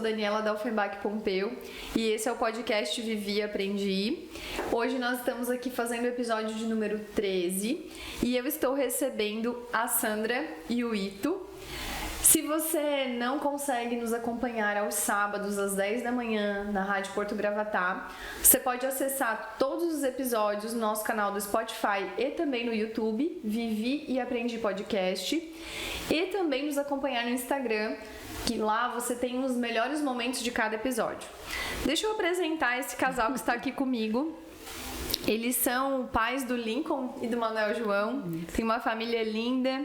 Daniela da Offenbach Pompeu e esse é o podcast Vivi e Aprendi. Hoje nós estamos aqui fazendo o episódio de número 13 e eu estou recebendo a Sandra e o Ito. Se você não consegue nos acompanhar aos sábados às 10 da manhã na Rádio Porto Gravatá, você pode acessar todos os episódios no nosso canal do Spotify e também no YouTube, Vivi e Aprendi Podcast, e também nos acompanhar no Instagram, que lá você tem os melhores momentos de cada episódio. Deixa eu apresentar esse casal que está aqui comigo. Eles são pais do Lincoln e do Manuel João, tem uma família linda.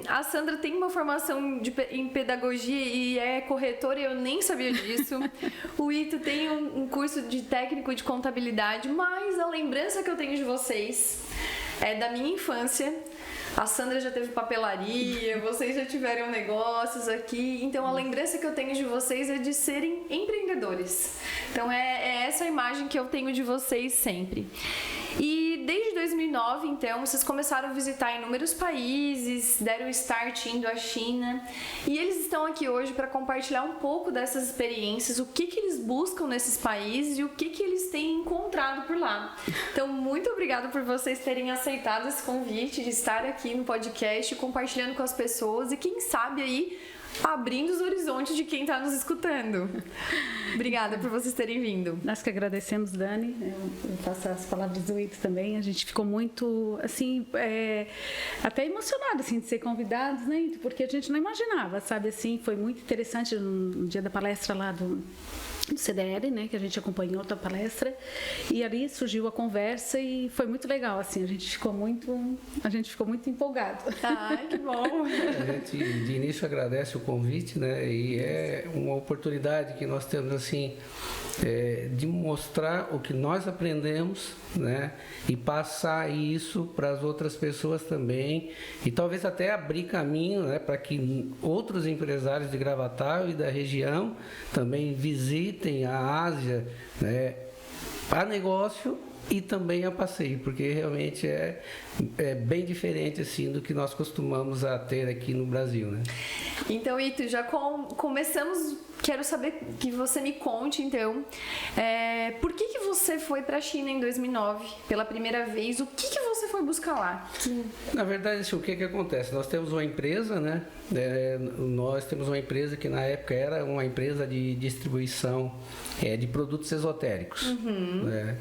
A Sandra tem uma formação em pedagogia e é corretora e eu nem sabia disso. O Ito tem um curso de técnico de contabilidade, mas a lembrança que eu tenho de vocês é da minha infância. A Sandra já teve papelaria, vocês já tiveram negócios aqui, então a lembrança que eu tenho de vocês é de serem empreendedores. Então é essa a imagem que eu tenho de vocês sempre. E desde 2009, então, vocês começaram a visitar inúmeros países, deram start indo à China, e eles estão aqui hoje para compartilhar um pouco dessas experiências, o que eles buscam nesses países e o que eles têm encontrado por lá. Então, muito obrigada por vocês terem aceitado esse convite de estar aqui no podcast, compartilhando com as pessoas e quem sabe aí abrindo os horizontes de quem está nos escutando. Obrigada por vocês terem vindo. Nós que agradecemos, Dani. Eu faço as palavras do Ito também. A gente ficou muito, assim, até emocionado, assim, de ser convidados, né, Ito? Porque a gente não imaginava, sabe, assim, foi muito interessante no dia da palestra lá do CDL, né, que a gente acompanhou outra palestra, e ali surgiu a conversa e foi muito legal, assim, a gente ficou muito empolgado. Ah, que bom! A gente de início agradece o convite, né, e é uma oportunidade que nós temos, assim, de mostrar o que nós aprendemos, né, e passar isso para as outras pessoas também, e talvez até abrir caminho, né, para que outros empresários de Gravatá e da região também visitem a Ásia, né, a negócio e também a passeio, porque realmente é bem diferente assim do que nós costumamos a ter aqui no Brasil, né? Então, Ito, já começamos. Quero saber que você me conte, então, por que você foi para a China em 2009 pela primeira vez? O que você foi buscar lá? Na verdade, assim, o que acontece? Nós temos uma empresa, né? Nós temos uma empresa que na época era uma empresa de distribuição de produtos esotéricos. Uhum. Né?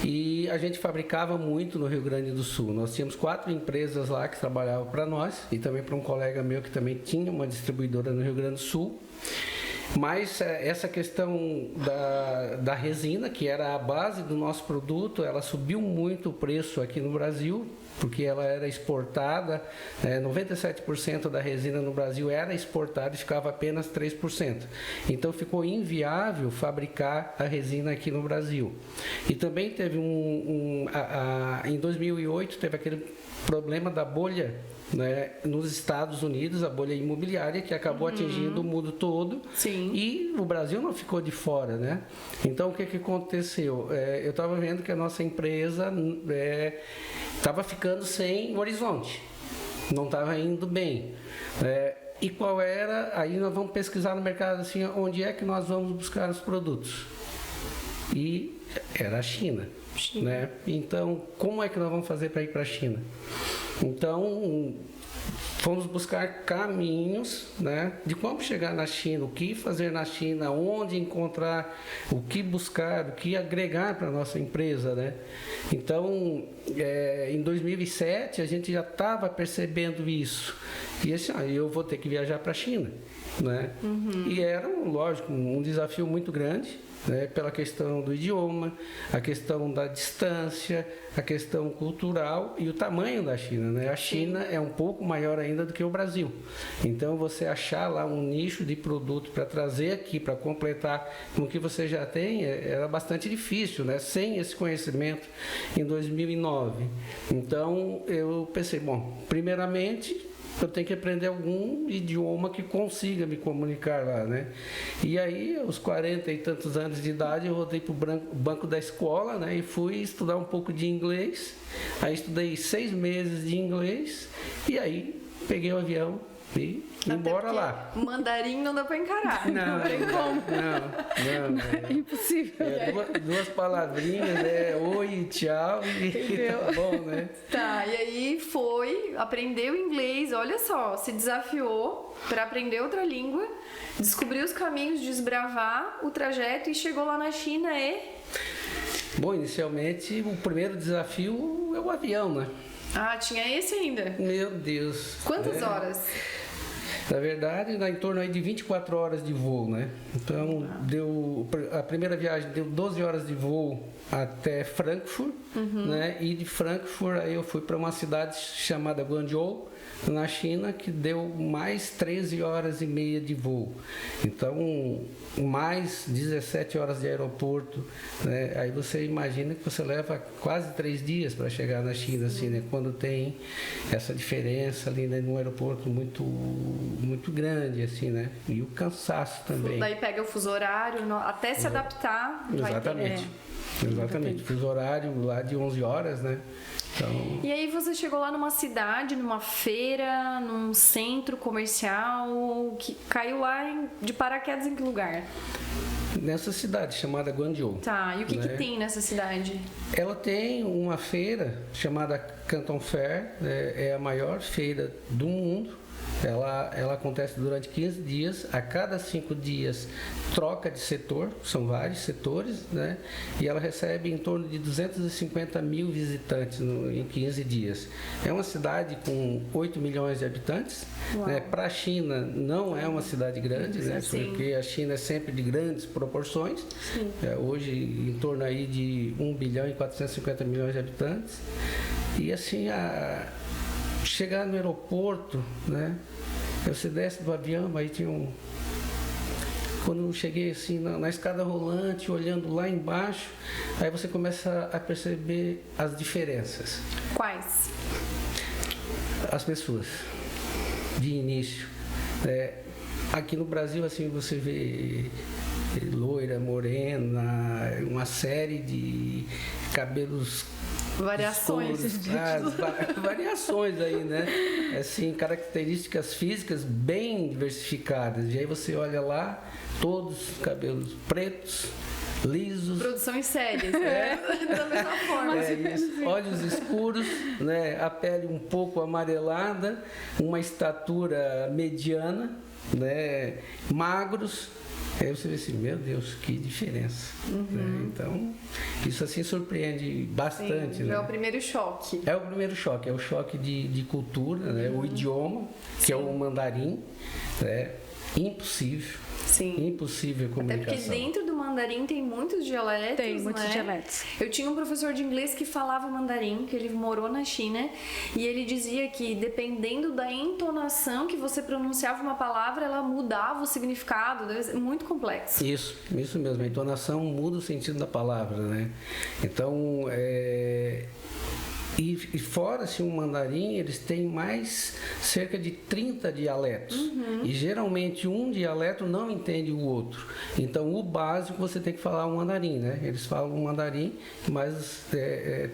E a gente fabricava muito no Rio Grande do Sul. Nós tínhamos 4 empresas lá que trabalhavam para nós e também para um colega meu que também tinha uma distribuidora no Rio Grande do Sul. Mas essa questão da resina, que era a base do nosso produto, ela subiu muito o preço aqui no Brasil, porque ela era exportada, 97% da resina no Brasil era exportada e ficava apenas 3%. Então ficou inviável fabricar a resina aqui no Brasil. E também teve em 2008 teve aquele problema da bolha, né, nos Estados Unidos, a bolha imobiliária que acabou atingindo o mundo todo. Sim. E o Brasil não ficou de fora, né? Então o que aconteceu? Eu estava vendo que a nossa empresa estava ficando sem horizonte, não estava indo bem. E qual era? Aí nós vamos pesquisar no mercado assim, onde é que nós vamos buscar os produtos? E era a China. Né? Então, como é que nós vamos fazer para ir para a China? Então, fomos buscar caminhos, né, de como chegar na China, o que fazer na China, onde encontrar, o que buscar, o que agregar para a nossa empresa. Né? Então, em 2007, a gente já estava percebendo isso. E assim, eu vou ter que viajar para a China. Né? Uhum. E era, lógico, um desafio muito grande. Né, pela questão do idioma, a questão da distância, a questão cultural e o tamanho da China. Né? A China é um pouco maior ainda do que o Brasil. Então, você achar lá um nicho de produto para trazer aqui, para completar com o que você já tem, era bastante difícil, né? Sem esse conhecimento em 2009. Então, eu pensei, bom, primeiramente, eu tenho que aprender algum idioma que consiga me comunicar lá, né? E aí, aos 40 e tantos anos de idade, eu voltei para o banco da escola, né? E fui estudar um pouco de inglês. Aí estudei 6 meses de inglês e aí peguei o avião e Até embora porque lá. Mandarim não dá pra encarar. Não, tem como. não. É impossível. Duas palavrinhas, oi, tchau e tá bom, né? Tá, e aí foi, aprendeu inglês, olha só, se desafiou para aprender outra língua, descobriu os caminhos, desbravar o trajeto e chegou lá na China Bom, inicialmente o primeiro desafio é o avião, né? Ah, tinha esse ainda. Meu Deus. Quantas horas? Na verdade, dá em torno aí de 24 horas de voo, né? Então, a primeira viagem deu 12 horas de voo até Frankfurt, né? E de Frankfurt aí eu fui para uma cidade chamada Guangzhou, na China, que deu mais 13 horas e meia de voo. Então, mais 17 horas de aeroporto, né? Aí você imagina que você leva quase 3 dias para chegar na China, assim, né? Quando tem essa diferença ali, né? Num aeroporto muito grande, assim, né? E o cansaço também. Daí pega o fuso horário, até se adaptar. Exatamente. Exatamente. Fuso horário lá de 11 horas, né? Então... E aí você chegou lá numa cidade, numa feira, num centro comercial, que caiu lá de paraquedas em que lugar? Nessa cidade chamada Guangzhou. Tá, e o que né? tem nessa cidade? Ela tem uma feira chamada Canton Fair, é a maior feira do mundo. Ela acontece durante 15 dias, a cada 5 dias troca de setor, são vários setores, né? E ela recebe em torno de 250 mil visitantes em 15 dias. É uma cidade com 8 milhões de habitantes, né? Para a China não é uma cidade grande, né? Porque a China é sempre de grandes proporções, hoje em torno aí de 1 bilhão e 450 milhões de habitantes. E assim, chegar no aeroporto, né? Você desce do avião, aí tinha Quando eu cheguei assim na escada rolante, olhando lá embaixo, aí você começa a perceber as diferenças. Quais? As pessoas, de início. Aqui no Brasil, assim, você vê loira, morena, uma série de cabelos... Variações. Variações aí, né? Assim, características físicas bem diversificadas. E aí você olha lá, todos cabelos pretos, lisos. Produção em séries, né? Da mesma forma. Isso. Olhos escuros, né? A pele um pouco amarelada, uma estatura mediana, né? Magros. Aí você vê assim, meu Deus, que diferença. Né? Então, isso assim surpreende bastante. Sim, né? É o primeiro choque. É o primeiro choque, é o choque de cultura, né? O idioma, que é o mandarim, né? Impossível. Sim. Impossível Até comunicação. porque dentro do mandarim tem muitos dialetos, Tem muitos né? dialetos. Eu tinha um professor de inglês que falava mandarim, que ele morou na China, e ele dizia que dependendo da entonação que você pronunciava uma palavra, ela mudava o significado, muito complexo. Isso mesmo. A entonação muda o sentido da palavra, né? Então, E fora assim, o mandarim, eles têm mais cerca de 30 dialetos. E geralmente um dialeto não entende o outro. Então o básico você tem que falar o mandarim, né? Eles falam o mandarim, mas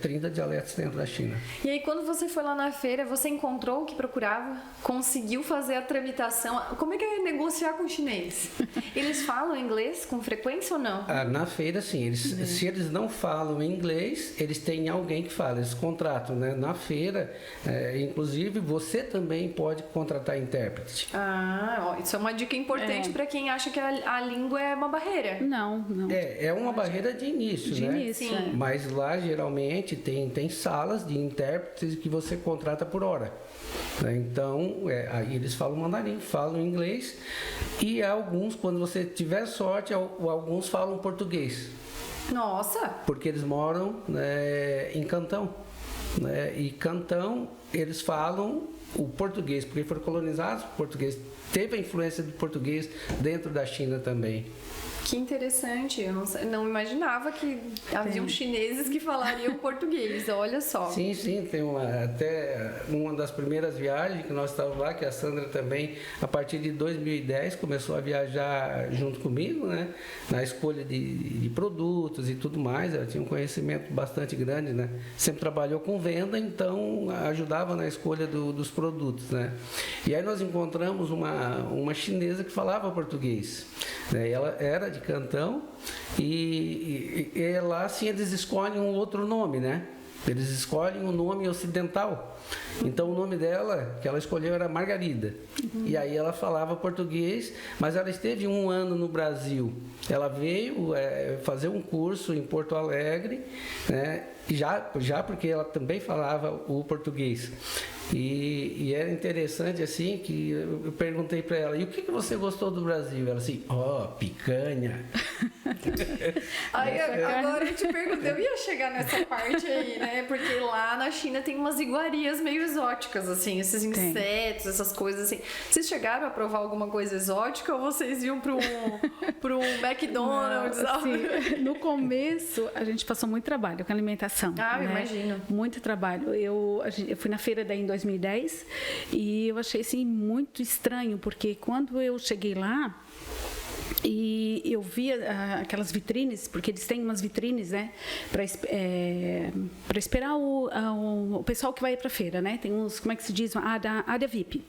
30 dialetos dentro da China. E aí quando você foi lá na feira, você encontrou o que procurava? Conseguiu fazer a tramitação? Como é que é negociar com o chinês? Eles falam inglês com frequência ou não? Na feira, sim. Se eles não falam inglês, eles têm alguém que fala. Eles contratam, né? Na feira, inclusive, você também pode contratar intérprete. Isso é uma dica importante para quem acha que a língua é uma barreira. Não. É uma barreira de início, De né? início, Sim. Mas lá, geralmente, tem salas de intérpretes que você contrata por hora. Né? Então, aí eles falam mandarim, falam inglês. E alguns, quando você tiver sorte, alguns falam português. Nossa! Porque eles moram, né, em Cantão. Né? E Cantão, eles falam o português, porque foram colonizados por português. Teve a influência do português dentro da China também. Que interessante, eu não imaginava que haviam chineses que falariam português, olha só. Sim, tem até uma das primeiras viagens que nós estávamos lá, que a Sandra também, a partir de 2010, começou a viajar junto comigo, né? Na escolha de produtos e tudo mais. Ela tinha um conhecimento bastante grande, né? Sempre trabalhou com venda, então ajudava ajudavam na escolha dos produtos, né? E aí nós encontramos uma chinesa que falava português, né? Ela era de Cantão e lá assim eles escolhem um outro nome, né? Eles escolhem um nome ocidental. Então o nome dela, que ela escolheu, era Margarida. E aí ela falava português, mas ela esteve 1 ano no Brasil. Ela veio fazer um curso em Porto Alegre, né? Já porque ela também falava o português. E era interessante assim que eu perguntei para ela: e o que você gostou do Brasil? Ela assim: picanha. Agora eu te pergunto, eu ia chegar nessa parte aí, né? Porque lá na China tem umas iguarias meio exóticas, assim, esses insetos, essas coisas assim. Vocês chegaram a provar alguma coisa exótica ou vocês iam para um McDonald's? Não, assim, no começo a gente passou muito trabalho com alimentação. Ah, né? eu imagino. Muito trabalho. Eu fui na feira daí em 2010 e eu achei assim muito estranho, porque quando eu cheguei lá e eu via aquelas vitrines, porque eles têm umas vitrines, né, para esperar o pessoal que vai para a feira, né? Tem uns, como é que se diz, área VIP.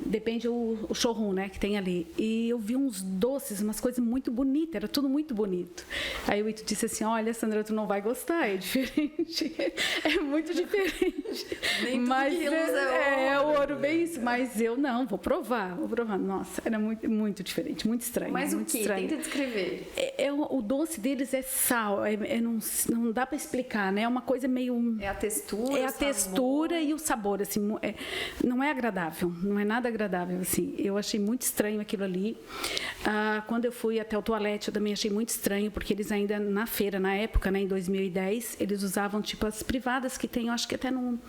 Depende o showroom, né, que tem ali. E eu vi uns doces, umas coisas muito bonitas, era tudo muito bonito. Aí o Ito disse assim: olha, Sandra, tu não vai gostar, é diferente, é muito diferente. Nem mas tudo que reluz é ouro, bem isso. Mas eu não, vou provar. Nossa, era muito, muito diferente, muito estranho. Mas o muito que? Estranho. Tenta descrever. O doce deles é sal, não dá para explicar, né? É uma coisa meio... É a textura, é a textura e o sabor, assim, não é agradável, não é nada agradável, assim. Eu achei muito estranho aquilo ali. Quando eu fui até o toalete, eu também achei muito estranho, porque eles ainda na feira, na época, né, em 2010, eles usavam tipo as privadas que tem, eu acho que até no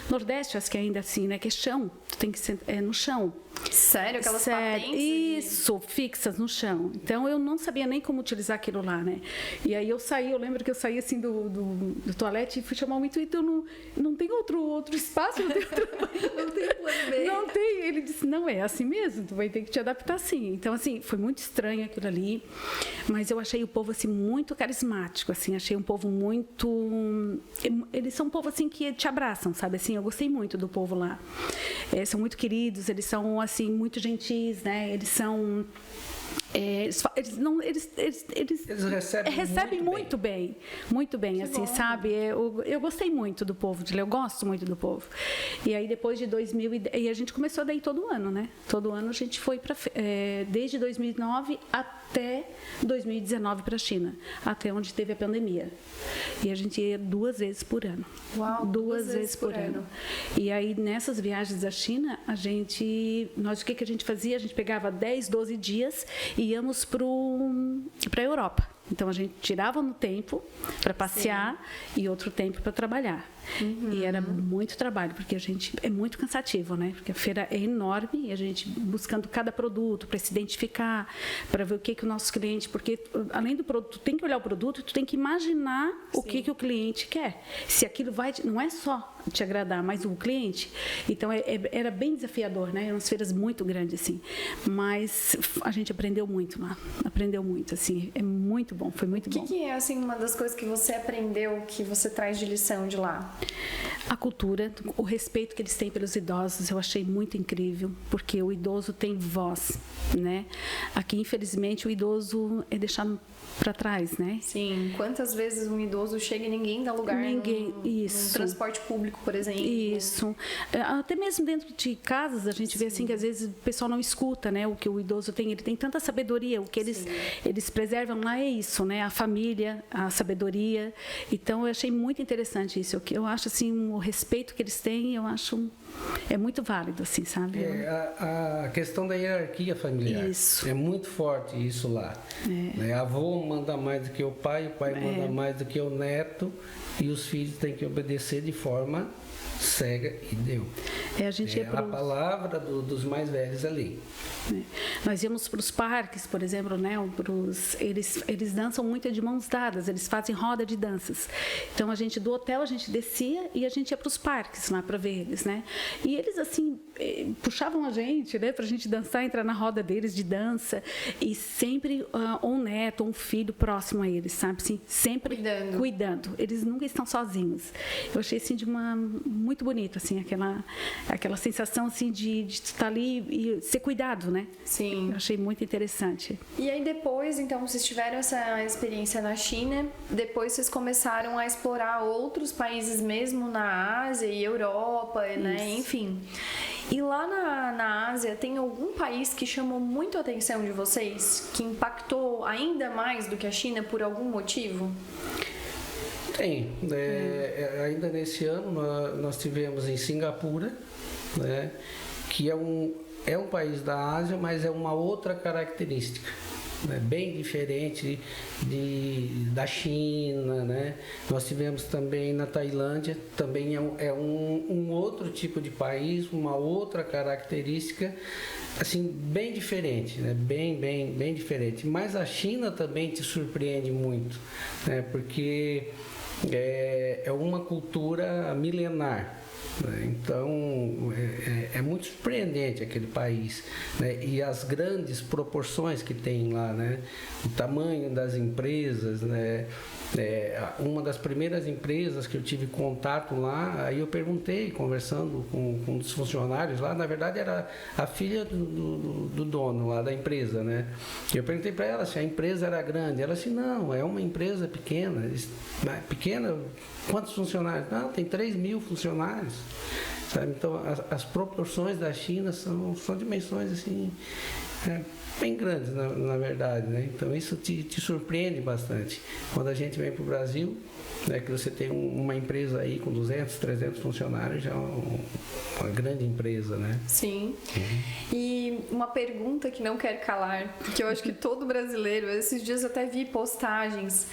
Nordeste, acho que ainda assim, né? Que é chão, tu tem que ser no chão. Sério? Aquelas patentes? Isso, fixas no chão. Então eu não sabia nem como utilizar aquilo lá, né? E aí eu lembro que eu saí assim do toalete e fui chamar o Ito, não tem outro espaço, não tem plano B. Não tem. Ele disse: não, é assim mesmo, tu vai ter que te adaptar assim. Então, assim, foi muito estranho aquilo ali, mas eu achei o povo assim muito carismático, assim, achei um povo muito... Eles são um povo assim que te abraçam, sabe? Assim, eu gostei muito do povo lá. São muito queridos, eles são assim muito gentis, né? Eles são eles recebem muito bem, assim, bom. Sabe? Eu gostei muito do povo de lá, eu gosto muito do povo. E aí depois de 2010, e a gente começou daí todo ano, né? Todo ano a gente foi para desde 2009 até 2019 para a China, até onde teve a pandemia. E a gente ia 2 vezes por ano. Uau, 2 vezes por ano. E aí nessas viagens à China, o que a gente fazia? A gente pegava 10, 12 dias e íamos para a Europa. Então a gente tirava um tempo para passear e outro tempo para trabalhar. E era muito trabalho, porque é muito cansativo, né? Porque a feira é enorme e a gente buscando cada produto para se identificar, para ver o que o nosso cliente... Porque além do produto, tu tem que olhar o produto, tu tem que imaginar o que o cliente quer. Se aquilo vai... Não é só te agradar, mas o cliente. Então era bem desafiador, né? Eram umas feiras muito grandes, assim. Mas a gente aprendeu muito lá. Aprendeu muito, assim. É muito bom, foi muito bom. O que é, assim, uma das coisas que você aprendeu, que você traz de lição de lá? A cultura, o respeito que eles têm pelos idosos, eu achei muito incrível, porque o idoso tem voz, né? Aqui, infelizmente, o idoso é deixado para trás, né? Sim. Quantas vezes um idoso chega e ninguém dá lugar num transporte público, por exemplo? Isso. Até mesmo dentro de casas, a gente vê assim que às vezes o pessoal não escuta, né? O que o idoso tem, ele tem tanta sabedoria, o que eles preservam lá é isso, né? A família, a sabedoria. Então, eu achei muito interessante isso. Eu acho assim, o respeito que eles têm, eu acho é muito válido, assim, sabe? A questão da hierarquia familiar. Isso. É muito forte isso lá. Né? A avô manda mais do que o pai manda mais do que o neto, e os filhos têm que obedecer de forma cega e deu. A palavra dos mais velhos ali. Nós íamos para os parques, por exemplo, né? Eles dançam muito de mãos dadas, eles fazem roda de danças. Então do hotel a gente descia e a gente ia para os parques lá para ver eles, né? E eles assim puxavam a gente, né? Para a gente dançar, entrar na roda deles de dança, e sempre um neto, um filho próximo a eles, sabe? Assim, sempre cuidando. Eles nunca estão sozinhos. Eu achei assim muito muito bonito, assim, aquela sensação, assim, de estar ali e ser cuidado, né? Sim. Eu achei muito interessante. E aí depois, então, vocês tiveram essa experiência na China, depois vocês começaram a explorar outros países mesmo na Ásia e Europa, né? Enfim. E lá na Ásia, tem algum país que chamou muito a atenção de vocês? Que impactou ainda mais do que a China por algum motivo? Tem. Ainda nesse ano, nós tivemos em Singapura, né, que é um país da Ásia, mas é uma outra característica, né, bem diferente da China, né? Nós tivemos também na Tailândia, também é um outro tipo de país, uma outra característica, assim, bem diferente, né? Bem diferente. Mas a China também te surpreende muito, né? Porque é uma cultura milenar. Então é muito surpreendente aquele país, né? E as grandes proporções que tem lá, né? O tamanho das empresas, né? Uma das primeiras empresas que eu tive contato lá, aí eu perguntei, conversando com um dos funcionários lá, na verdade era a filha do dono lá da empresa, né? Eu perguntei para ela se a empresa era grande. Ela disse, não, é uma empresa pequena. Pequena? Quantos funcionários? Não, tem 3.000 funcionários. Sabe? Então as proporções da China são dimensões assim, bem grandes, na verdade, né? Então isso te surpreende bastante. Quando a gente vem para o Brasil, né, que você tem uma empresa aí com 200, 300 funcionários, já é uma grande empresa, né? Sim. E uma pergunta que não quer calar, que eu acho que todo brasileiro, esses dias eu até vi postagens,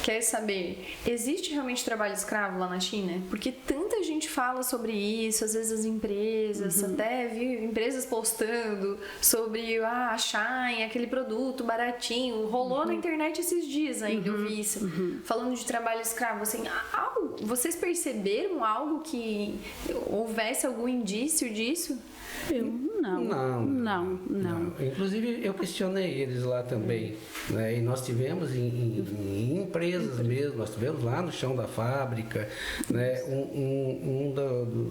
quer saber, existe realmente trabalho escravo lá na China? Porque tanta gente fala sobre isso, às vezes as empresas, até vi empresas postando sobre a Shine, aquele produto baratinho, rolou na internet esses dias ainda, eu vi isso, falando de trabalho escravo, assim, vocês perceberam algo que houvesse algum indício disso? Não. Inclusive eu questionei eles lá também, né? E nós tivemos em empresas mesmo, nós tivemos lá no chão da fábrica, né?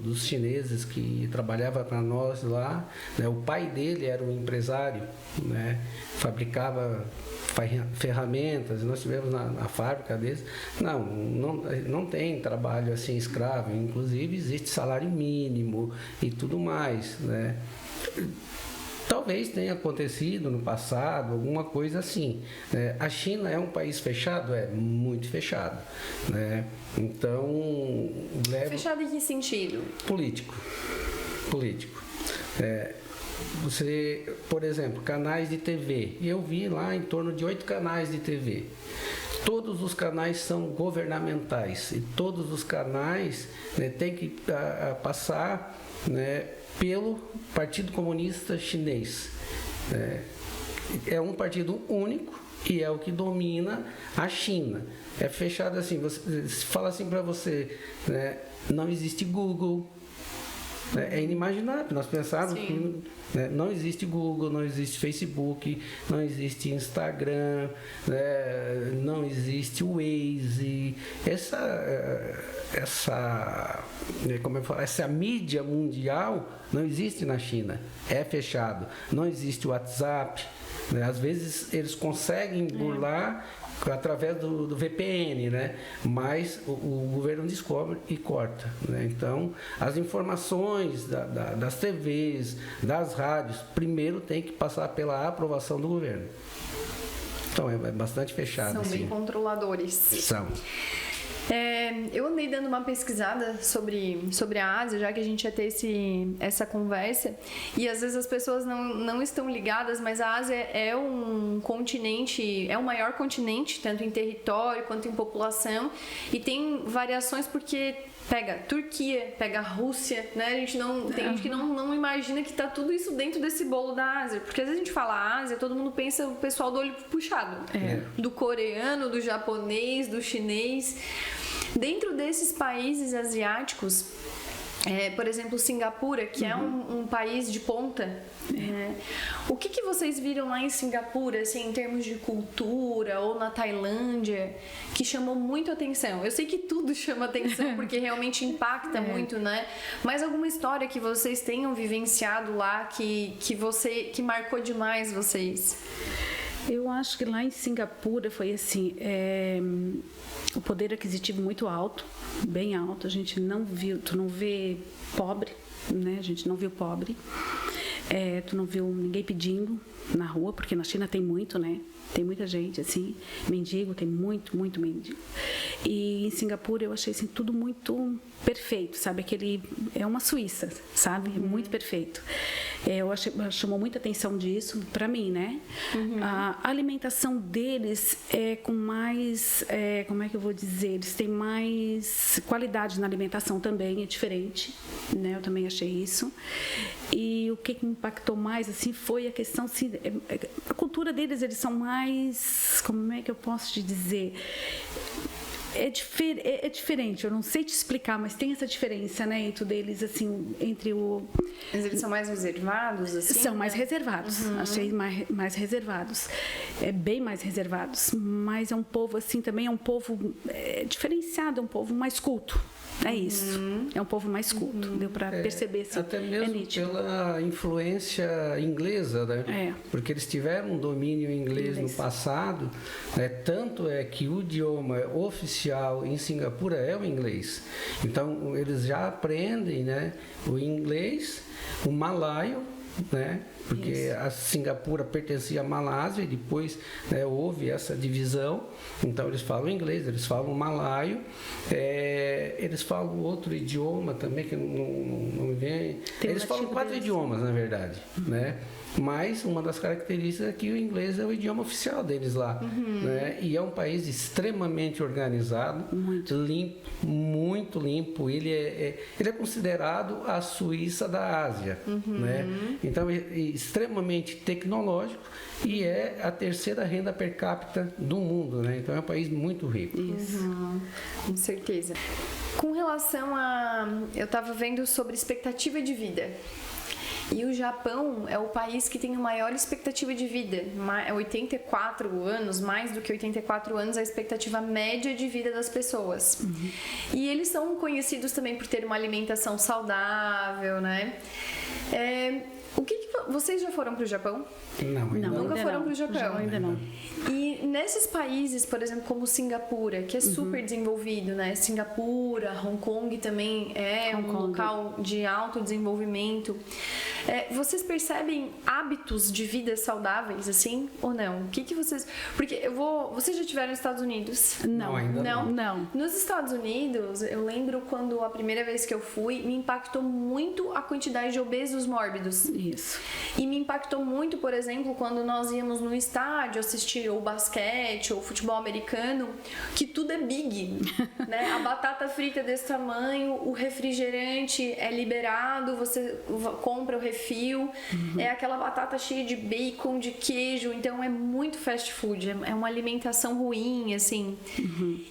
Dos chineses que trabalhava para nós lá, né? O pai dele era um empresário, né? Fabricava ferramentas, nós tivemos na fábrica deles. Não tem trabalho assim escravo, inclusive existe salário mínimo e tudo mais, né? Talvez tenha acontecido no passado alguma coisa assim. A China é um país fechado? É muito fechado, né? Então fechado em que sentido? Político. Você, por exemplo, canais de TV. Eu vi lá em torno de 8 canais de TV. Todos os canais são governamentais e todos os canais, né, têm que passar, né, pelo Partido Comunista Chinês. É um partido único e é o que domina a China. É fechado assim, se fala assim para você, né, não existe Google. É inimaginável nós pensarmos que, né, não existe Google, não existe Facebook, não existe Instagram, né, não existe Waze. Essa mídia mundial não existe na China, é fechado. Não existe o WhatsApp, né? Às vezes eles conseguem burlar através do VPN, né? Mas o governo descobre e corta, né? Então, as informações das TVs, das rádios, primeiro tem que passar pela aprovação do governo. Então, é bastante fechado. São assim. bem controladores. São. Eu andei dando uma pesquisada sobre a Ásia, já que a gente ia ter essa conversa, e às vezes as pessoas não estão ligadas, mas a Ásia é um continente, é o maior continente, tanto em território quanto em população, e tem variações porque pega Turquia, pega Rússia, né? Tem gente que não imagina que tá tudo isso dentro desse bolo da Ásia, porque às vezes a gente fala Ásia, todo mundo pensa o pessoal do olho puxado, do coreano, do japonês, do chinês. Dentro desses países asiáticos, por exemplo, Singapura, que é um país de ponta. O que vocês viram lá em Singapura, assim, em termos de cultura, ou na Tailândia, que chamou muito atenção? Eu sei que tudo chama atenção, porque realmente impacta muito, né? Mas alguma história que vocês tenham vivenciado lá que marcou demais vocês? Eu acho que lá em Singapura foi assim, o poder aquisitivo muito alto, bem alto. A gente não viu, tu não vê pobre, né? A gente não viu pobre. Tu não viu ninguém pedindo na rua, porque na China tem muito, né? Tem muita gente, assim, mendigo, tem muito mendigo. E em Singapura eu achei, assim, tudo muito perfeito, sabe? É uma Suíça, sabe? Muito perfeito. Chamou muita atenção disso, pra mim, né? A alimentação deles é com mais, como é que eu vou dizer? Eles têm mais qualidade na alimentação também, é diferente, né? Eu também achei isso. E o que me impactou mais, assim, foi a questão, assim, a cultura deles, eles são mais, como é que eu posso te dizer? É diferente, eu não sei te explicar, mas tem essa diferença, né, entre deles, assim, entre o... Mas eles são mais reservados, assim? São mais reservados, achei mais reservados, bem mais reservados, mas é um povo, assim, também é um povo diferenciado, é um povo mais culto. É isso, é um povo mais culto, deu para perceber, assim, até mesmo pela influência inglesa, né? Porque eles tiveram um domínio inglês no passado, né? Tanto é que o idioma oficial em Singapura é o inglês. Então eles já aprendem, né, o inglês, o malaio, né? Porque a Singapura pertencia à Malásia e depois, né, houve essa divisão. Então eles falam inglês, eles falam malaio, eles falam outro idioma também que não me vem. Eles falam 4 idiomas, na verdade, né? Mas uma das características é que o inglês é o idioma oficial deles lá, né? E é um país extremamente organizado, limpo, muito limpo. Ele é considerado a Suíça da Ásia, né? Então é extremamente tecnológico e é a terceira renda per capita do mundo, né? Então é um país muito rico. Com certeza. Com relação eu estava vendo sobre expectativa de vida. E o Japão é o país que tem a maior expectativa de vida, 84 anos, mais do que 84 anos a expectativa média de vida das pessoas. E eles são conhecidos também por ter uma alimentação saudável, né? Vocês já foram para o Japão? Não, nunca foram para o Japão. Ainda não. E nesses países, por exemplo, como Singapura, que é super desenvolvido, né? Singapura, Hong Kong também é um local de alto desenvolvimento. Vocês percebem hábitos de vida saudáveis, assim, ou não? O que vocês... Porque vocês já estiveram nos Estados Unidos? Não, ainda não. Nos Estados Unidos, eu lembro quando a primeira vez que eu fui, me impactou muito a quantidade de obesos mórbidos. Isso. E me impactou muito, por exemplo, quando nós íamos no estádio assistir ou basquete ou futebol americano, que tudo é big, né? A batata frita desse tamanho, o refrigerante é liberado, você compra o refil, é aquela batata cheia de bacon, de queijo, então é muito fast food, é uma alimentação ruim, assim.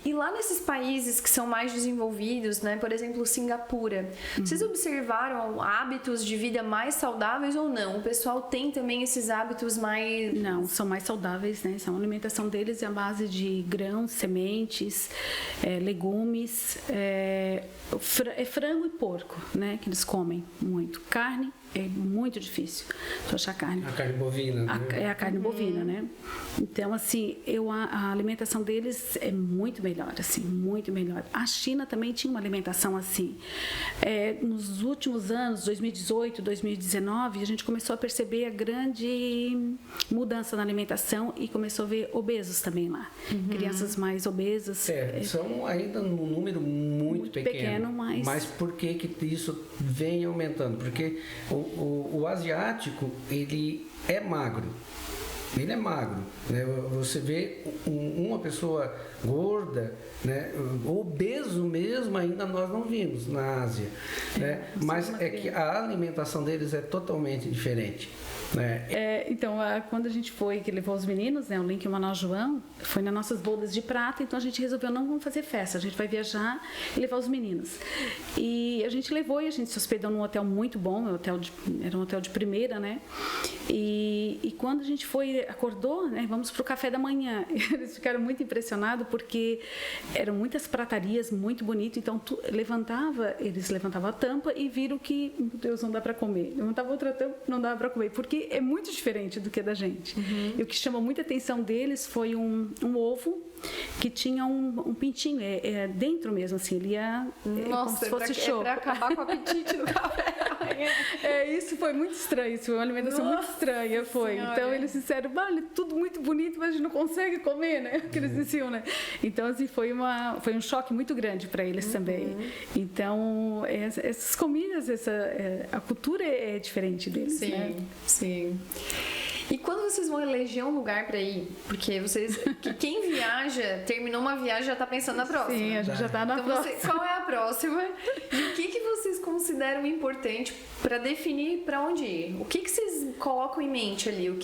E lá nesses países que são mais desenvolvidos, né? Por exemplo, Singapura, vocês observaram hábitos de vida mais saudáveis ou não? O pessoal tem também esses hábitos mais... Não, são mais saudáveis, né? A alimentação deles é a base de grãos, sementes, legumes, frango e porco, né? Que eles comem muito. Carne é muito difícil tu achar carne. A carne bovina, né? É a carne bovina, né? Então, assim, a alimentação deles é muito melhor, assim, muito melhor. A China também tinha uma alimentação assim. Nos últimos anos, 2018, 2019, a gente começou a perceber a grande mudança na alimentação e começou a ver obesos também lá. Crianças mais obesas. São ainda num número muito pequeno, mas por que isso vem aumentando? Porque o asiático, ele é magro. Ele é magro, né? Você vê uma pessoa gorda, né? Obeso mesmo, ainda nós não vimos na Ásia, né? Mas é que a alimentação deles é totalmente diferente. né? Então, quando a gente foi, que levou os meninos, né, o Link e o Manuel João, foi nas nossas bodas de prata, então a gente resolveu, não vamos fazer festa, a gente vai viajar e levar os meninos. E a gente levou e a gente se hospedou num hotel muito bom, era um hotel de primeira, né? E quando a gente foi, acordou, né, vamos pro café da manhã. Eles ficaram muito impressionados porque eram muitas pratarias, muito bonito, então eles levantavam a tampa e viram que, meu Deus, não dá para comer. Levantava outra tampa, não dava para comer, porque é muito diferente do que da gente. E o que chamou muita atenção deles foi um ovo que tinha um pintinho, dentro mesmo, assim, ele ia Nossa, como se fosse show. Pra acabar com o apetite do café. Isso foi muito estranho, isso foi uma alimentação muito estranha, foi. Senhora. Então eles disseram, olha, tudo muito bonito, mas a gente não consegue comer, né? O que eles diziam, né? Então, assim, foi um choque muito grande para eles também. Então, essas comidas, a cultura é diferente deles, Sim, né? sim. E quando vocês vão eleger um lugar para ir? Porque quem viaja, terminou uma viagem, já tá pensando na próxima. Sim, a gente já tá na próxima. Qual é a próxima? E o que vocês consideram importante para definir para onde ir? O que vocês colocam em mente ali?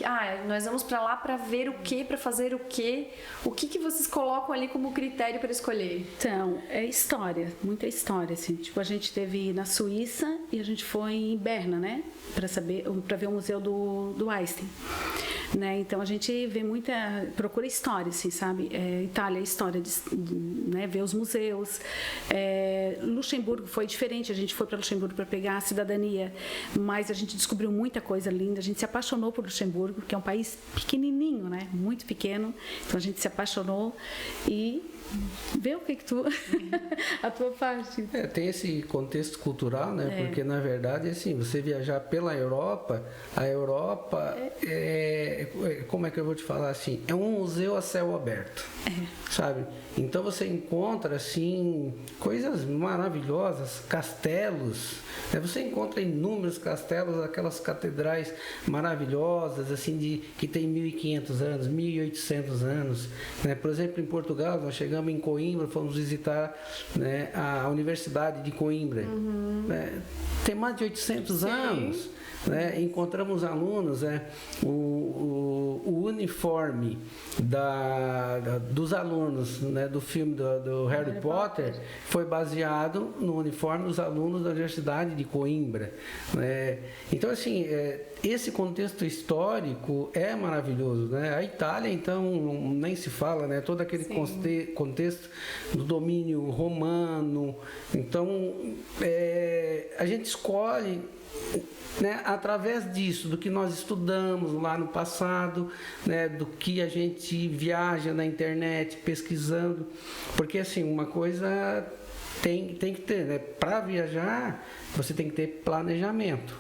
Nós vamos para lá para ver o quê, para fazer o quê? O que vocês colocam ali como critério para escolher? Então, é história, muita história, assim. Tipo, a gente esteve na Suíça e a gente foi em Berna, né? Para ver o museu do Einstein. Né? Então a gente procura história, assim, sabe? Itália, história, né? Ver os museus. Luxemburgo foi diferente, a gente foi para Luxemburgo para pegar a cidadania, mas a gente descobriu muita coisa linda, a gente se apaixonou por Luxemburgo, que é um país pequenininho, né? Muito pequeno, então a gente se apaixonou e vê o que tu a tua parte. Tem esse contexto cultural, né? Porque na verdade, assim, você viajar pela Europa, a Europa como é que eu vou te falar assim? É um museu a céu aberto, sabe? Então você encontra assim coisas maravilhosas, castelos, né? Você encontra inúmeros castelos, aquelas catedrais maravilhosas assim que tem 1.500 anos, 1.800 anos, né? Por exemplo, em Portugal nós chegamos em Coimbra, fomos visitar, né, a Universidade de Coimbra, né? Tem mais de 800 anos. Né? Encontramos alunos, o uniforme dos alunos, né, do filme do Harry Potter foi baseado no uniforme dos alunos da Universidade de Coimbra, né? Então, assim, esse contexto histórico é maravilhoso, né? A Itália, então, nem se fala, né? Todo aquele contexto do domínio romano. Então, a gente escolhe, né, através disso, do que nós estudamos lá no passado, né, do que a gente viaja na internet pesquisando, porque assim, uma coisa tem que ter, né? Para viajar você tem que ter planejamento,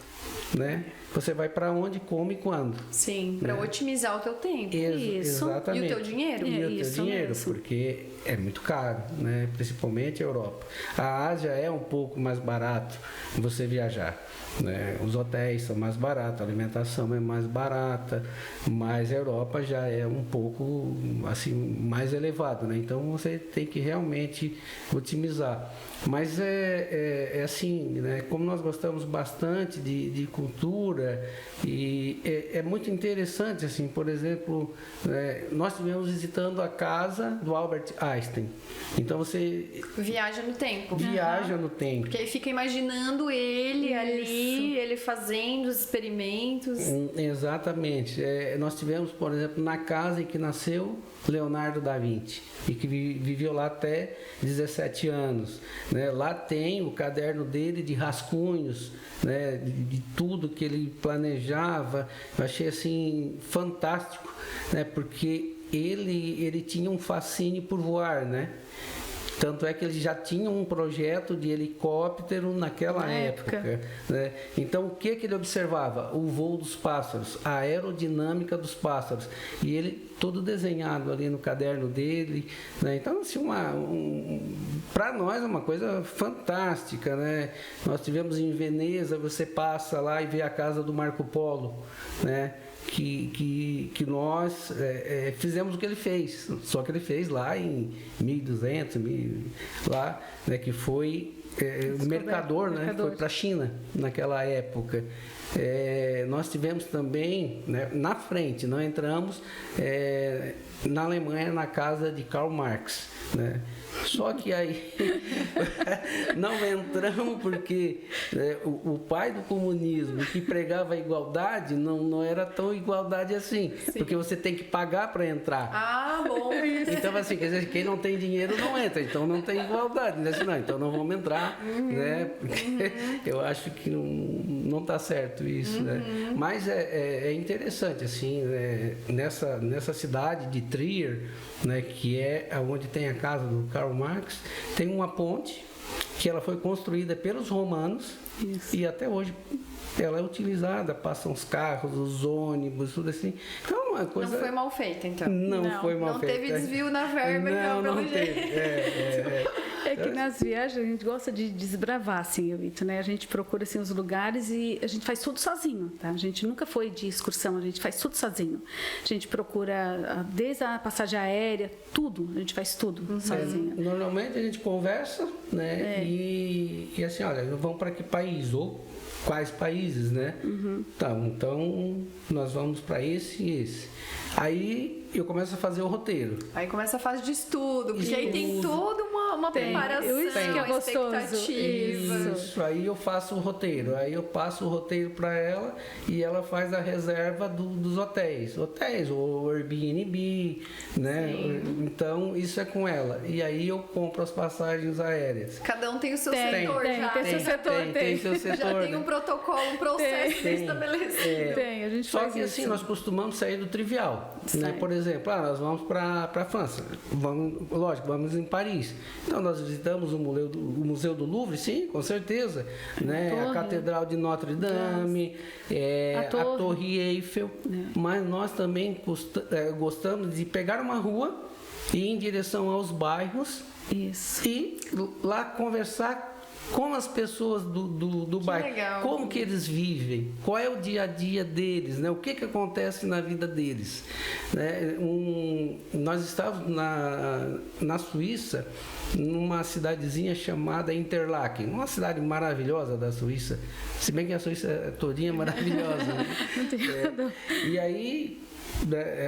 né? Você vai para onde, como e quando. Sim, para otimizar o teu tempo. Isso. Exatamente. E o teu dinheiro. E o teu dinheiro, mesmo. porque é muito caro, né? Principalmente a Europa. A Ásia é um pouco mais barato você viajar, né? Os hotéis são mais baratos, a alimentação é mais barata, mas a Europa já é um pouco assim mais elevado, né? Então você tem que realmente otimizar. Mas é assim, né? Como nós gostamos bastante de cultura, e é muito interessante, assim, por exemplo, nós estivemos visitando a casa do Albert Einstein. Então você viaja no tempo. Viaja no tempo. Porque aí fica imaginando ele ali, ele fazendo os experimentos. Exatamente. Nós tivemos, por exemplo, na casa em que nasceu Leonardo da Vinci e que viveu lá até 17 anos, né? Lá tem o caderno dele de rascunhos, né? De tudo que ele planejava. Eu achei assim fantástico, né? Porque ele tinha um fascínio por voar, né? Tanto é que ele já tinha um projeto de helicóptero naquela época, né? Então, o que ele observava? O voo dos pássaros, a aerodinâmica dos pássaros. E ele, todo desenhado ali no caderno dele, né? Então, assim, para nós é uma coisa fantástica, né? Nós tivemos em Veneza, você passa lá e vê a casa do Marco Polo, né? que nós fizemos o que ele fez. Só que ele fez lá em 1200, lá, né, que foi o mercador, né, foi para a China naquela época. Nós tivemos também, né, na frente, nós entramos na Alemanha, na casa de Karl Marx, né? Só que aí não entramos porque o pai do comunismo, que pregava a igualdade, não era tão igualdade assim. Sim. Porque você tem que pagar para entrar. Ah, bom. Então, assim, quer dizer, quem não tem dinheiro não entra, então não tem igualdade. Né? Não, então não vamos entrar, né? Porque eu acho que não está certo isso, né? Mas é interessante, assim, né? Nessa cidade de Trier, né, que é onde tem a casa do Karl Marx, tem uma ponte que ela foi construída pelos romanos. Isso. E até hoje ela é utilizada, passam os carros, os ônibus, tudo assim. Então, uma coisa... Não foi mal feita, então. Não foi mal feita. Não teve desvio na verba, não teve. É que nas viagens a gente gosta de desbravar, assim, Eulito, né? A gente procura, assim, os lugares e a gente faz tudo sozinho, tá? A gente nunca foi de excursão, a gente faz tudo sozinho. A gente procura, desde a passagem aérea, tudo, a gente faz tudo sozinho. Normalmente a gente conversa, né? E assim, olha, vamos para que país? Ou quais países, né? Então nós vamos para esse e esse. Aí eu começo a fazer o roteiro. Aí começa a fase de estudo, porque aí tem toda uma preparação, isso que é gostoso. Expectativa. Isso, aí eu faço o roteiro. Aí eu passo o roteiro para ela e ela faz a reserva dos hotéis. Hotéis, ou Airbnb, né? Sim. Então, isso é com ela. E aí eu compro as passagens aéreas. Cada um tem o seu setor já. Tem seu setor. Tem seu setor. Já tem um protocolo, um processo estabelecido. Tem, a gente Só faz que assim, nós costumamos sair do trivial. Né? Por exemplo, nós vamos para a França. Vamos em Paris. Então, nós visitamos o Museu do Louvre, sim, com certeza. Né? A Catedral de Notre Dame, a Torre Eiffel. Mas nós também gostamos de pegar uma rua e ir em direção aos bairros. Isso. E lá conversar com as pessoas do bairro, legal. Como que eles vivem, qual é o dia a dia deles, né? O que acontece na vida deles, né? Nós estávamos na Suíça, numa cidadezinha chamada Interlaken, uma cidade maravilhosa da Suíça, se bem que a Suíça todinha é maravilhosa, né? Não tem nada. E aí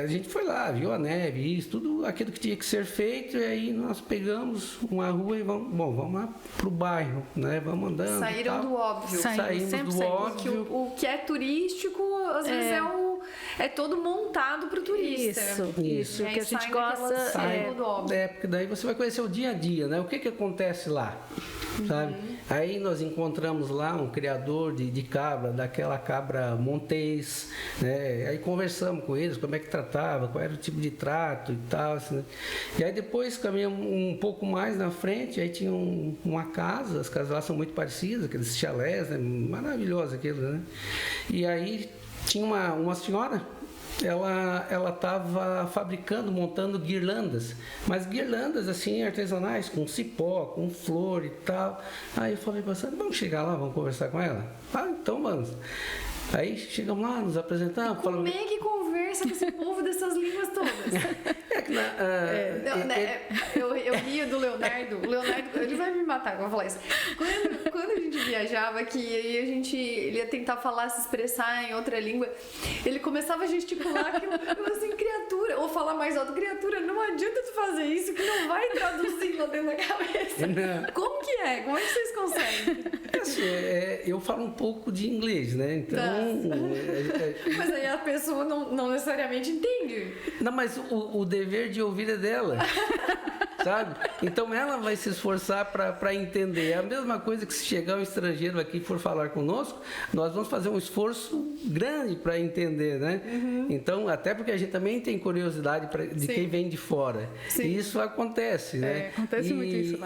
a gente foi lá, viu a neve, isso, tudo aquilo que tinha que ser feito, e aí nós pegamos uma rua e vamos lá pro bairro, né? Vamos andando. Saíram do óbvio. Saímos do óbvio. O que é turístico, às vezes é todo montado pro turista. Isso. O que a gente gosta do óbvio. Porque daí você vai conhecer o dia a dia, né? O que acontece lá, sabe? Aí nós encontramos lá um criador de cabra, daquela cabra montês, né? Aí conversamos com eles, como é que tratava, qual era o tipo de trato e tal, assim, né? E aí depois caminhamos um pouco mais na frente, aí tinha uma casa, as casas lá são muito parecidas, aqueles chalés, né? Maravilhoso aquilo, né? E aí tinha uma senhora, ela estava fabricando, montando guirlandas, mas guirlandas assim artesanais, com cipó, com flor e tal. Aí eu falei para ela, vamos chegar lá, vamos conversar com ela? Então vamos. Aí chegamos lá, nos apresentamos. Como é que conversa com esse povo dessas línguas todas? Eu rio do Leonardo. O Leonardo, ele vai me matar quando eu falar isso. Quando a gente viajava aqui, aí ele ia tentar falar, se expressar em outra língua, ele começava a gesticular que eu assim, criatura, ou falar mais alto, criatura, não adianta tu fazer isso que não vai traduzir lá dentro da cabeça. Não. Como que é? Como é que vocês conseguem? Assim, eu falo um pouco de inglês, né? Então... Mas aí a pessoa não necessariamente entende. Não, mas o dever de ouvir é dela, sabe? Então ela vai se esforçar para entender. É a mesma coisa que se chegar um estrangeiro aqui e for falar conosco, nós vamos fazer um esforço grande para entender, né? Então, até porque a gente também tem curiosidade de quem vem de fora. Sim. E isso acontece, né? Acontece muito isso.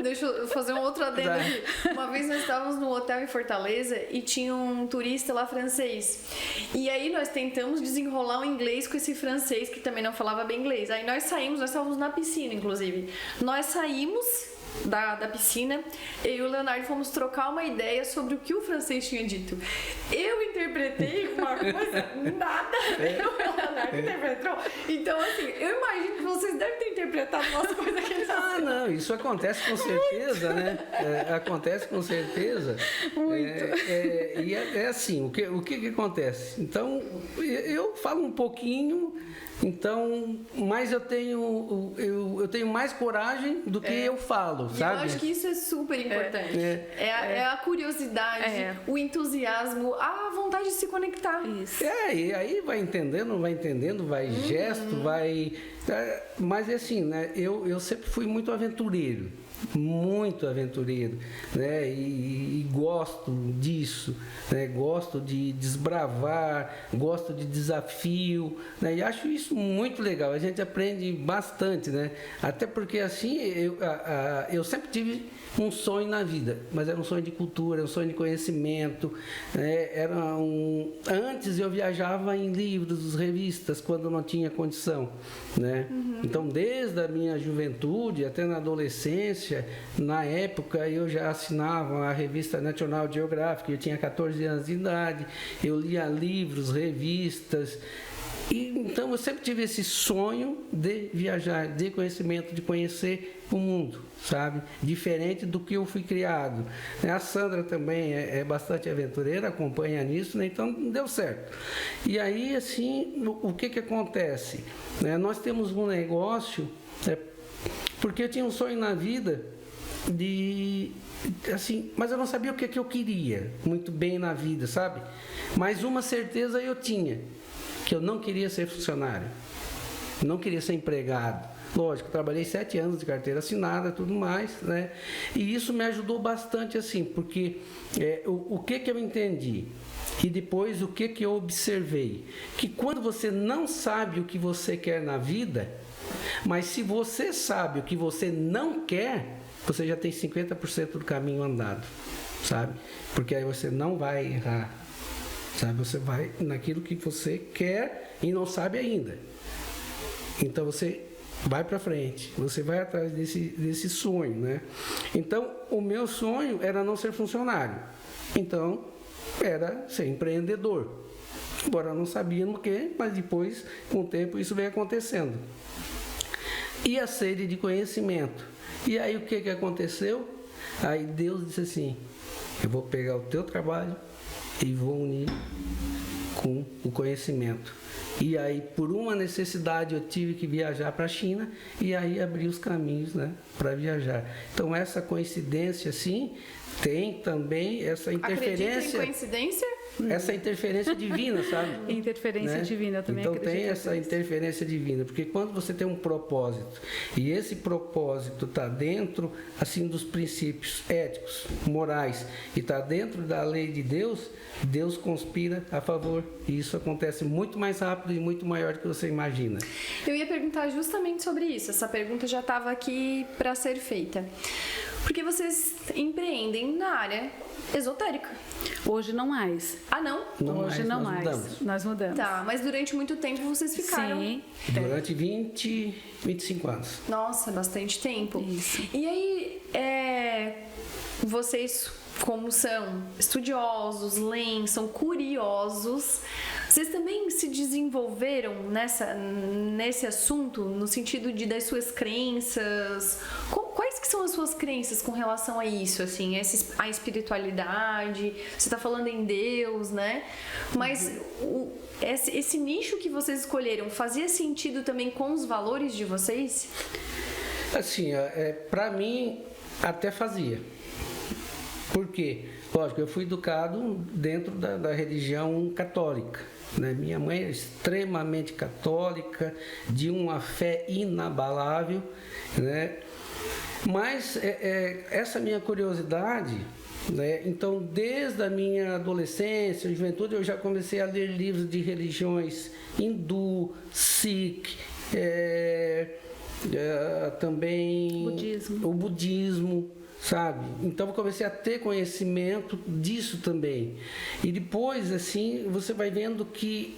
Deixa eu fazer um outro adendo aqui. Uma vez nós estávamos num hotel em Fortaleza e tinha um turista lá francês. E aí nós tentamos desenrolar o inglês com esse francês que também não falava bem inglês. Aí nós estávamos na piscina, inclusive. Nós saímos da piscina, eu e o Leonardo fomos trocar uma ideia sobre o que o francês tinha dito. Eu interpretei uma coisa, nada a ver, o Leonardo interpretou. Então, assim, eu imagino que vocês devem ter interpretado umas coisas que eles Não, isso acontece com certeza, né? Acontece com certeza. Muito. E é assim, o que acontece? Então, eu falo um pouquinho, então, mas eu tenho mais coragem do que eu falo, sabe? Eu acho que isso é super importante. É a curiosidade, o entusiasmo, a vontade de se conectar. Isso. E aí vai entendendo, vai gesto, vai... Mas assim, né? Eu sempre fui muito aventureiro, né? E gosto disso, né? Gosto de desbravar, gosto de desafio, né? E acho isso muito legal. A gente aprende bastante, né? Até porque assim eu sempre tive um sonho na vida, mas era um sonho de cultura, um sonho de conhecimento, né? Antes eu viajava em livros, revistas, quando não tinha condição, né? Então, desde a minha juventude até na adolescência, na época eu já assinava a revista National Geographic, eu tinha 14 anos de idade, eu lia livros, revistas. Então eu sempre tive esse sonho de viajar, de conhecimento, de conhecer o mundo, sabe? Diferente do que eu fui criado. A Sandra também é bastante aventureira, acompanha nisso, né? Então deu certo. E aí, assim, o que acontece? Nós temos um negócio, porque eu tinha um sonho na vida mas eu não sabia o que eu queria muito bem na vida, sabe? Mas uma certeza eu tinha, que eu não queria ser funcionário, não queria ser empregado. Lógico, trabalhei 7 anos de carteira assinada, tudo mais, né? E isso me ajudou bastante, assim, porque o que eu entendi e depois o que eu observei, que quando você não sabe o que você quer na vida, mas se você sabe o que você não quer, você já tem 50% do caminho andado, sabe? Porque aí você não vai errar, sabe? Você vai naquilo que você quer e não sabe ainda. Então você vai para frente, você vai atrás desse sonho, né? Então, o meu sonho era não ser funcionário. Então, era ser empreendedor. Embora eu não sabia no que, mas depois, com o tempo, isso veio acontecendo. E a sede de conhecimento. E aí o que aconteceu? Aí Deus disse assim: eu vou pegar o teu trabalho e vou unir com o conhecimento. E aí, por uma necessidade, eu tive que viajar para a China e aí abri os caminhos, né, para viajar. Então, essa coincidência, assim, tem também essa interferência... Acredita em coincidência? Essa interferência divina, sabe? Interferência divina, eu também então acredito. Tem essa interferência divina, porque quando você tem um propósito e esse propósito está dentro assim dos princípios éticos, morais e está dentro da lei de Deus, Deus conspira a favor e isso acontece muito mais rápido e muito maior do que você imagina. Eu ia perguntar justamente sobre isso. Essa pergunta já estava aqui para ser feita. Porque vocês empreendem na área esotérica. Hoje não mais. Ah, não? Hoje não mais. Nós mudamos. Tá, mas durante muito tempo vocês ficaram. Sim. Durante 25 anos. Nossa, bastante tempo. Isso. E aí, vocês, como são estudiosos, leem, são curiosos, vocês também se desenvolveram nesse assunto, no sentido das suas crenças? Quais que são as suas crenças com relação a isso, assim, a espiritualidade? Você está falando em Deus, né? Mas esse nicho que vocês escolheram fazia sentido também com os valores de vocês? Assim, para mim até fazia. Por quê? Lógico, eu fui educado dentro da religião católica, né? Minha mãe é extremamente católica, de uma fé inabalável, né? Mas essa minha curiosidade, né? Então, desde a minha adolescência, juventude, eu já comecei a ler livros de religiões hindu, sikh, também o budismo, sabe? Então eu comecei a ter conhecimento disso também. E depois, assim, você vai vendo que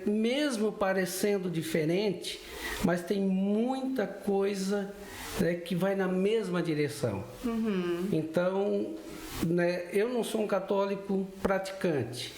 mesmo parecendo diferente, mas tem muita coisa né, que vai na mesma direção. Então, né, eu não sou um católico praticante.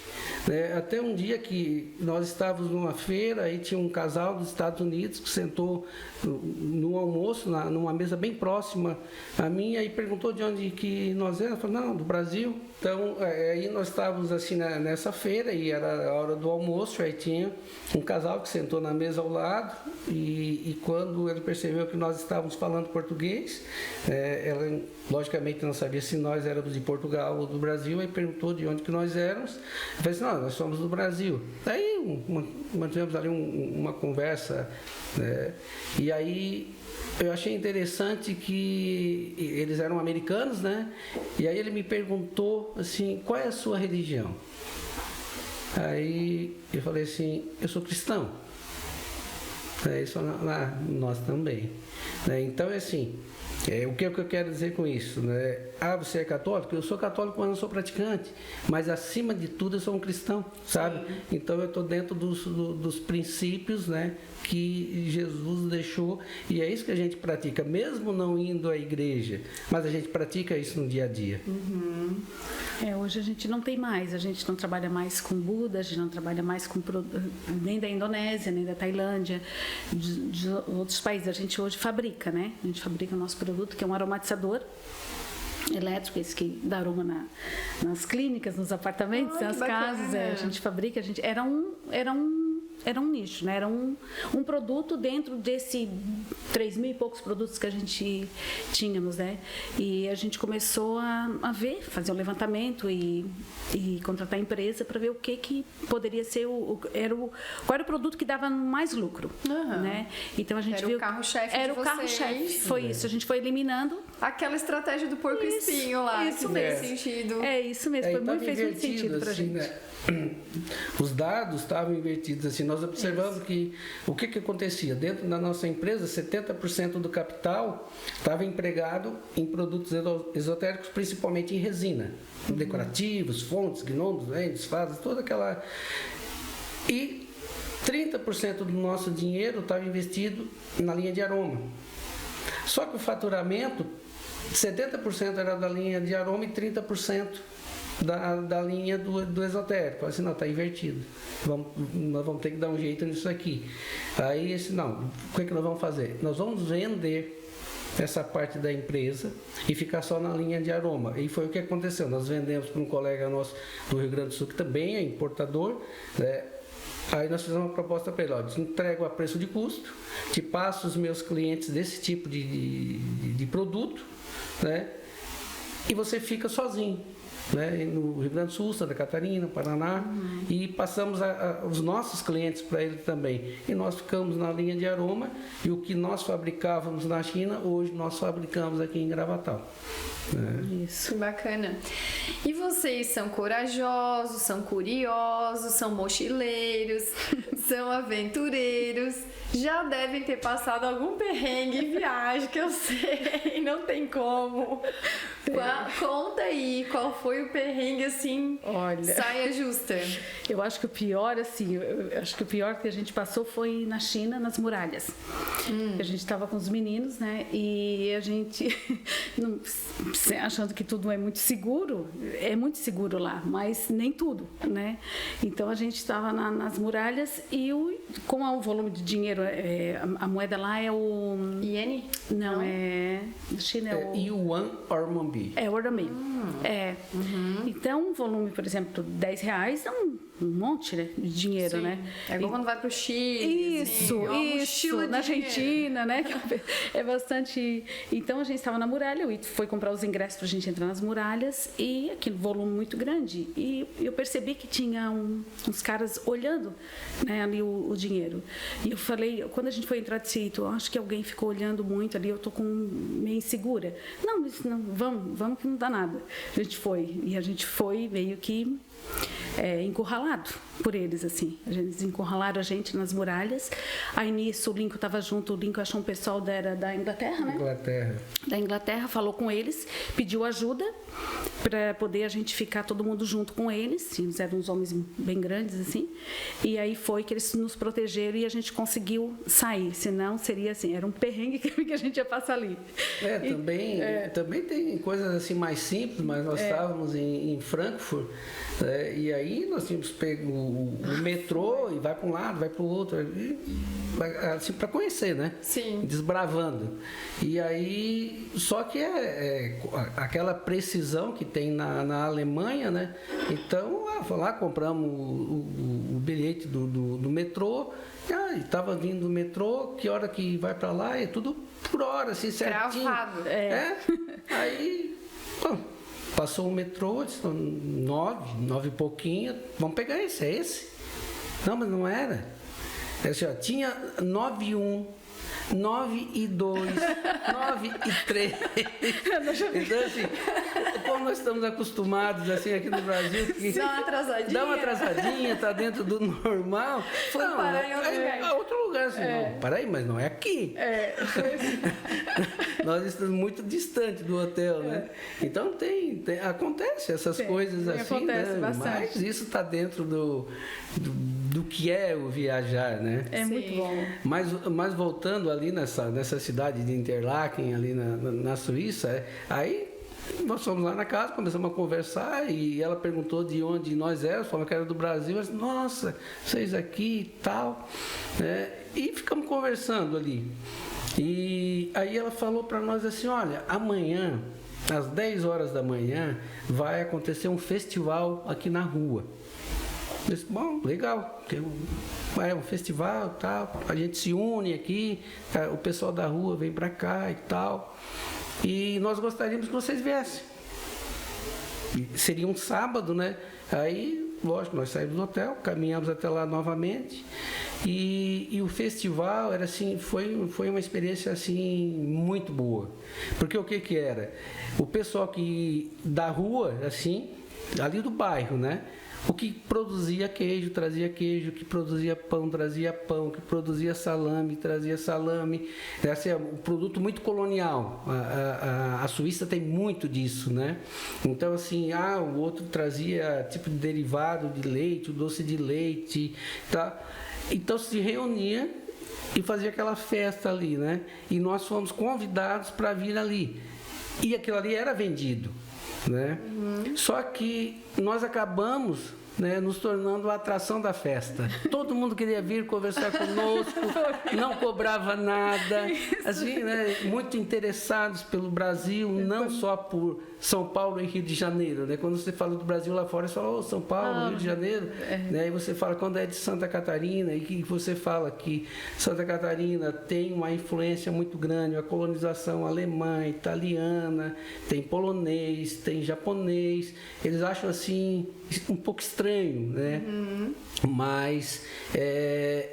Né? Até um dia que nós estávamos numa feira e tinha um casal dos Estados Unidos que sentou no almoço, numa mesa bem próxima à minha, e perguntou de onde que nós éramos. Eu falei, não, do Brasil. Então, aí nós estávamos assim nessa feira e era a hora do almoço, aí tinha um casal que sentou na mesa ao lado e quando ele percebeu que nós estávamos falando português, ela logicamente não sabia se nós éramos de Portugal ou do Brasil, aí perguntou de onde que nós éramos. Eu falei assim, não, nós somos do Brasil. Aí mantivemos ali uma conversa, né? E aí eu achei interessante que eles eram americanos, né? E aí ele me perguntou assim, qual é a sua religião? Aí eu falei assim, eu sou cristão. Aí eles falaram, nós também. Então é assim, o que eu quero dizer com isso? Né? Você é católico? Eu sou católico, mas não sou praticante. Mas acima de tudo eu sou um cristão, sabe? Sim. Então eu estou dentro dos princípios, né, que Jesus deixou, e é isso que a gente pratica, mesmo não indo à igreja, mas a gente pratica isso no dia a dia. Hoje a gente não tem mais, a gente não trabalha mais com Buda, a gente não trabalha mais com nem da Indonésia, nem da Tailândia, de outros países. A gente hoje fabrica, né? A gente fabrica o nosso produto, que é um aromatizador elétrico, esse que dá aroma nas clínicas, nos apartamentos, nas casas. A gente fabrica, era um nicho, né? Era um produto dentro desse 3 mil e poucos produtos que a gente tínhamos, né? E a gente começou a ver, fazer um levantamento e contratar a empresa para ver o que poderia ser qual era o produto que dava mais lucro, né? Então a gente viu o carro-chefe. Era o carro-chefe. Foi isso. A gente foi eliminando aquela estratégia do porco espinho lá. Isso que mesmo. Fez sentido. É isso mesmo. Fez muito sentido para a gente. Né? Os dados estavam invertidos assim. Nós observamos que o que acontecia dentro da nossa empresa, 70% do capital estava empregado em produtos esotéricos, principalmente em resina, decorativos, fontes, gnomos, lentes, fadas, toda aquela. E 30% do nosso dinheiro estava investido na linha de aroma. Só que o faturamento, 70% era da linha de aroma e 30% da linha do esotérico. Assim, não, está invertido. Nós vamos ter que dar um jeito nisso aqui. Aí, não, o que nós vamos fazer? Nós vamos vender essa parte da empresa e ficar só na linha de aroma. E foi o que aconteceu. Nós vendemos para um colega nosso do Rio Grande do Sul, que também é importador, né? Aí nós fizemos uma proposta para ele, ó, te entrego a preço de custo, te passo os meus clientes desse tipo de produto, né? E você fica sozinho. Né, no Rio Grande do Sul, Santa Catarina, Paraná, e passamos os nossos clientes para ele também. E nós ficamos na linha de aroma, e o que nós fabricávamos na China, hoje nós fabricamos aqui em Gravatal. Isso, bacana. E vocês são corajosos, são curiosos, são mochileiros, são aventureiros, já devem ter passado algum perrengue em viagem, que eu sei, não tem como. Conta aí, qual foi o perrengue, assim, saia justa? Eu acho que o pior, assim, que a gente passou foi na China, nas muralhas. A gente estava com os meninos, né, e a gente, achando que tudo é muito seguro lá, mas nem tudo, né. Então a gente estava nas muralhas e com o volume de dinheiro, a moeda lá é o... Iene? Não, na China é o... Yuan Renminbi. É o RMB. Então, um volume, por exemplo, R$10 é um monte, né, de dinheiro, Sim. né? É igual quando vai pro Chile. Isso, na Argentina, né? É bastante. Então a gente estava na muralha, e foi comprar os ingressos pra gente entrar nas muralhas, e aquele volume muito grande. E eu percebi que tinha uns caras olhando, né, ali o dinheiro. E eu falei, quando a gente foi entrar de sítio, acho que alguém ficou olhando muito ali, eu tô meio insegura. Não, vamos que não dá nada. A gente foi meio que encurralado por eles, assim. Eles encurralaram a gente nas muralhas. Aí nisso o Lincoln estava junto, o Lincoln achou um pessoal da Inglaterra, né? Da Inglaterra, falou com eles, pediu ajuda para poder a gente ficar todo mundo junto com eles. Eles eram uns homens bem grandes, assim. E aí foi que eles nos protegeram e a gente conseguiu sair. Senão seria assim, era um perrengue que a gente ia passar ali. Também tem coisas assim mais simples, mas nós estávamos em Frankfurt, e aí nós tínhamos pego o metrô e vai para um lado, vai para o outro, assim, para conhecer, né? Sim. Desbravando. E aí, só que aquela precisão que tem na Alemanha, né? Então, lá compramos o bilhete do metrô, e estava vindo o metrô, que hora que vai para lá, é tudo por hora, assim, certinho. Gravado. Aí, bom, passou o metrô, disse, 9 e pouquinho, vamos pegar esse, é esse? Não, mas não era. É assim, ó, tinha 9 e 1, 9 e 2, 9 e 3. Então, assim, como nós estamos acostumados, assim, aqui no Brasil, que dá uma atrasadinha, tá dentro do normal. Foi parar em outro lugar. Outro lugar, assim, não, peraí, mas não é aqui. Nós estamos muito distante do hotel, né? Então acontece essas coisas assim, acontece, né? bastante. Mas isso está dentro do que é o viajar, né? É muito bom. Mas voltando ali nessa cidade de Interlaken, ali na Suíça, aí nós fomos lá na casa, começamos a conversar e ela perguntou de onde nós éramos, falou que era do Brasil. Eu disse, nossa, vocês aqui e tal, né? E ficamos conversando ali. E aí ela falou para nós assim, olha, amanhã, às 10 horas da manhã, vai acontecer um festival aqui na rua. Eu disse, bom, legal, é um festival e tal, a gente se une aqui, o pessoal da rua vem para cá e tal, e nós gostaríamos que vocês viessem. E seria um sábado, né? Aí, lógico, nós saímos do hotel, caminhamos até lá novamente, e o festival era assim, foi uma experiência assim muito boa. Porque o que era? O pessoal da rua, assim, ali do bairro, né? O que produzia queijo, trazia queijo, o que produzia pão, trazia pão, o que produzia salame, trazia salame. Esse é um produto muito colonial. A Suíça tem muito disso, né? Então, assim, o outro trazia tipo de derivado de leite, o doce de leite, tá? Então, se reunia e fazia aquela festa ali, né? E nós fomos convidados para vir ali. E aquilo ali era vendido, né? Só que nós acabamos, né, nos tornando a atração da festa. Todo mundo queria vir conversar conosco, não cobrava nada, assim, né, muito interessados pelo Brasil, não só por São Paulo e Rio de Janeiro, né? Quando você fala do Brasil lá fora, você fala, São Paulo, Rio de Janeiro, né? E você fala quando é de Santa Catarina, e que você fala que Santa Catarina tem uma influência muito grande, a colonização alemã, italiana, tem polonês, tem japonês, eles acham assim um pouco estranho, né? Mas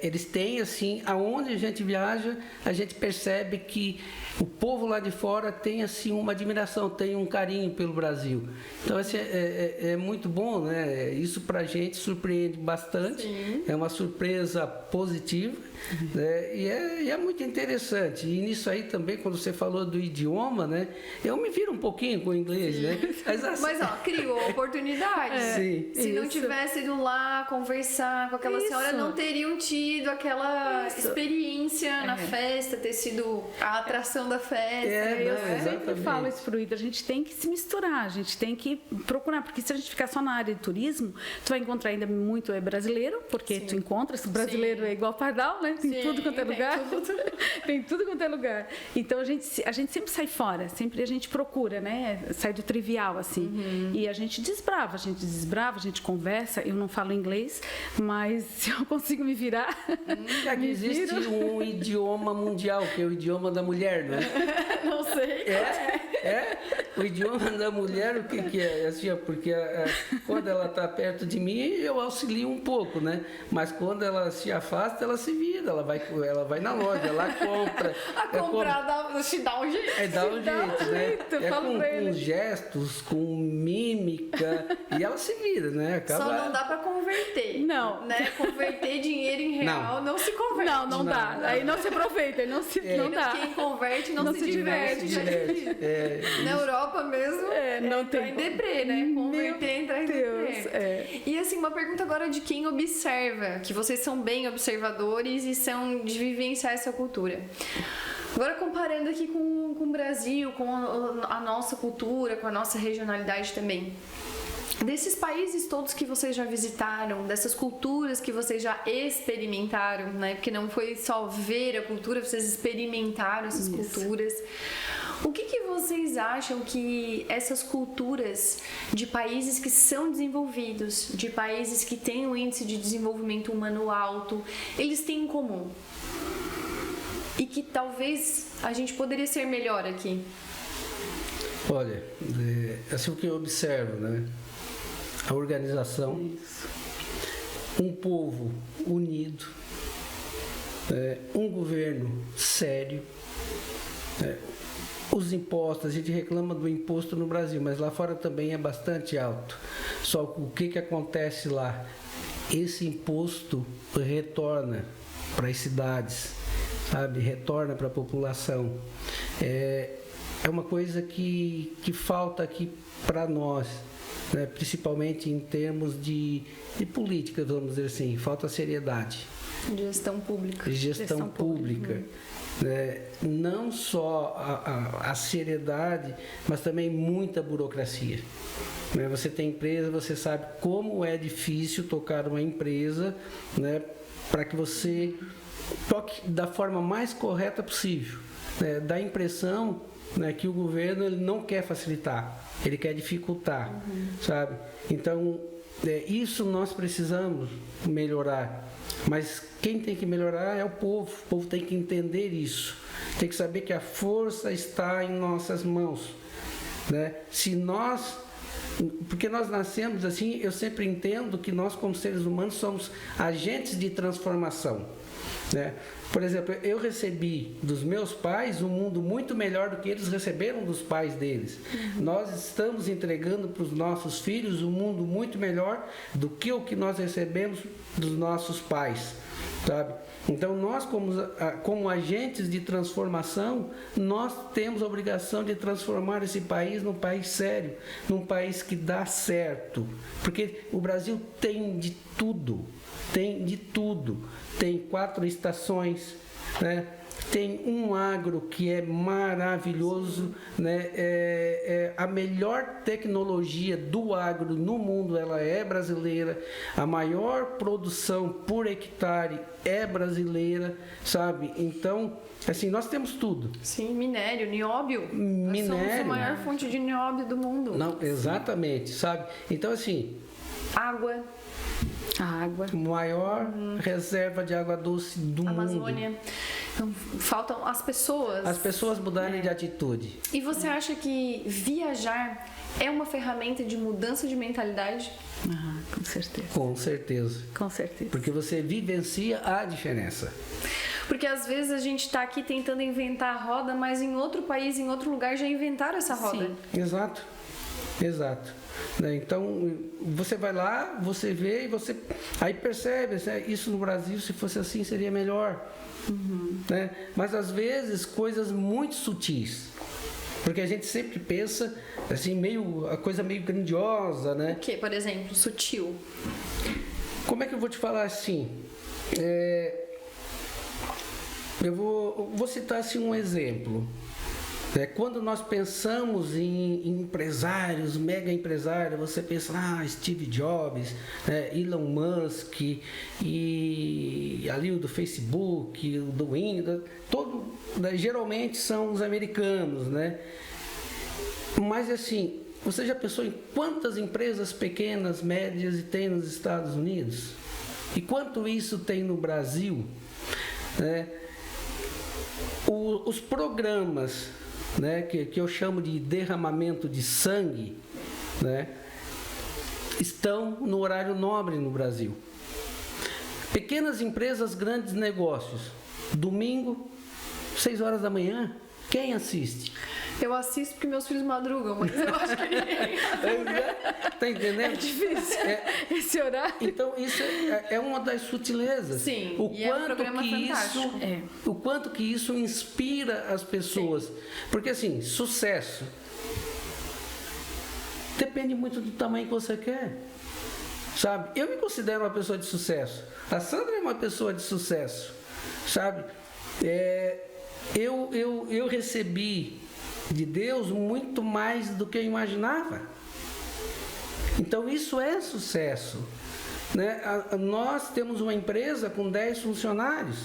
eles têm assim, aonde a gente viaja, a gente percebe que o povo lá de fora tem assim uma admiração, tem um carinho pelo Brasil. Então assim, é muito bom, né? Isso pra gente surpreende bastante. Sim. É uma surpresa positiva, né? E é muito interessante. E nisso aí também, quando você falou do idioma, né? Eu me viro um pouquinho com o inglês, né? Mas criou oportunidade. Sim. Se não tivesse ido lá conversar com aquela senhora, não teriam tido aquela experiência na festa, ter sido a atração da festa. Eu sempre falo isso pro Ida, a gente tem que se misturar, a gente tem que procurar, porque se a gente ficar só na área de turismo, tu vai encontrar ainda muito brasileiro, porque tu encontra, esse brasileiro é igual pardal, né? Tem tudo quanto é lugar. Tem tudo quanto é lugar. Então a gente sempre sai fora, sempre a gente procura, né? Sai do trivial, assim. E a gente desbrava, a gente conversa. Eu não falo inglês, mas se eu consigo me virar. Existe um idioma mundial, que é o idioma da mulher, né? Não sei. O idioma da mulher, o que é? Assim, porque quando ela está perto de mim, eu auxilio um pouco, né? Mas quando ela se afasta, ela se vira. vida, ela vai na loja, ela compra. A comprar te dá um jeito. Dá um jeito, né? Falo pra ele. Com gestos, com mímica, e ela se vira, né? Só não dá pra converter. Não. Né? Converter dinheiro em real não se converte. Não dá. Aí não se aproveita, aí não dá. Quem converte não se diverte. Na Europa mesmo, não tem em deprê, né? Converter, entrar em Deus, deprê. E assim, uma pergunta agora de quem observa, que vocês são bem observadores e são de vivenciar essa cultura. Agora comparando aqui com o Brasil, com a nossa cultura, com a nossa regionalidade também. Desses países todos que vocês já visitaram, dessas culturas que vocês já experimentaram, né? Porque não foi só ver a cultura, vocês experimentaram essas culturas. O que vocês acham que essas culturas de países que são desenvolvidos, de países que têm um índice de desenvolvimento humano alto, eles têm em comum? E que talvez a gente poderia ser melhor aqui? Olha, assim o que eu observo, né? A organização, um povo unido, um governo sério, os impostos, a gente reclama do imposto no Brasil, mas lá fora também é bastante alto. Só o que acontece lá? Esse imposto retorna para as cidades, sabe? Retorna para a população. É uma coisa que falta aqui para nós, né? Principalmente em termos de política, vamos dizer assim, falta seriedade. Gestão pública. Gestão pública. Não só a seriedade, mas também muita burocracia. Você tem empresa, você sabe como é difícil tocar uma empresa, né, para que você toque da forma mais correta possível. Dá a impressão, né, que o governo ele não quer facilitar, ele quer dificultar, sabe? Então, isso nós precisamos melhorar. Mas quem tem que melhorar é o povo tem que entender isso, tem que saber que a força está em nossas mãos, né? Porque nós nascemos assim, eu sempre entendo que nós como seres humanos somos agentes de transformação, né? Por exemplo, eu recebi dos meus pais um mundo muito melhor do que eles receberam dos pais deles. Nós estamos entregando para os nossos filhos um mundo muito melhor do que o que nós recebemos dos nossos pais, sabe? Então nós como agentes de transformação, nós temos a obrigação de transformar esse país num país sério, num país que dá certo, porque o Brasil tem de tudo. Tem 4 estações, né? Tem um agro que é maravilhoso, né? A melhor tecnologia do agro no mundo ela é brasileira, a maior produção por hectare é brasileira, sabe? Então, assim, nós temos tudo. Sim, minério, nióbio. Nós somos a maior fonte de nióbio do mundo. Não, exatamente, sabe? Então, assim... Água. Maior reserva de água doce do Amazônia. mundo. Então, faltam as pessoas. As pessoas mudarem de atitude. E você acha que viajar é uma ferramenta de mudança de mentalidade? Com certeza. Com certeza. Com certeza. Porque você vivencia a diferença. Porque às vezes a gente está aqui tentando inventar a roda, mas em outro país, em outro lugar já inventaram essa roda. Sim. Exato. Então, você vai lá, você vê e você aí percebe, isso no Brasil, se fosse assim, seria melhor. Né? Mas às vezes, coisas muito sutis. Porque a gente sempre pensa, assim, a coisa meio grandiosa, né? O que, por exemplo, sutil? Como é que eu vou te falar assim? Eu vou citar assim, um exemplo. Quando nós pensamos em empresários, mega empresários, você pensa, Steve Jobs, Elon Musk, e ali o do Facebook, o do Windows, geralmente são os americanos, né? Mas assim, você já pensou em quantas empresas pequenas, médias tem nos Estados Unidos? E quanto isso tem no Brasil? Os programas, né, que eu chamo de derramamento de sangue, né, estão no horário nobre no Brasil. Pequenas empresas, grandes negócios. Domingo, 6 horas da manhã, quem assiste? Eu assisto porque meus filhos madrugam, mas eu acho que ninguém. Tá entendendo? É difícil esse horário. Então, isso é uma das sutilezas. Sim, o e é um programa fantástico. O quanto que isso inspira as pessoas. Sim. Porque, assim, sucesso depende muito do tamanho que você quer. Sabe? Eu me considero uma pessoa de sucesso. A Sandra é uma pessoa de sucesso. Sabe? Eu recebi de Deus muito mais do que eu imaginava. Então isso é sucesso, né? Nós temos uma empresa com 10 funcionários,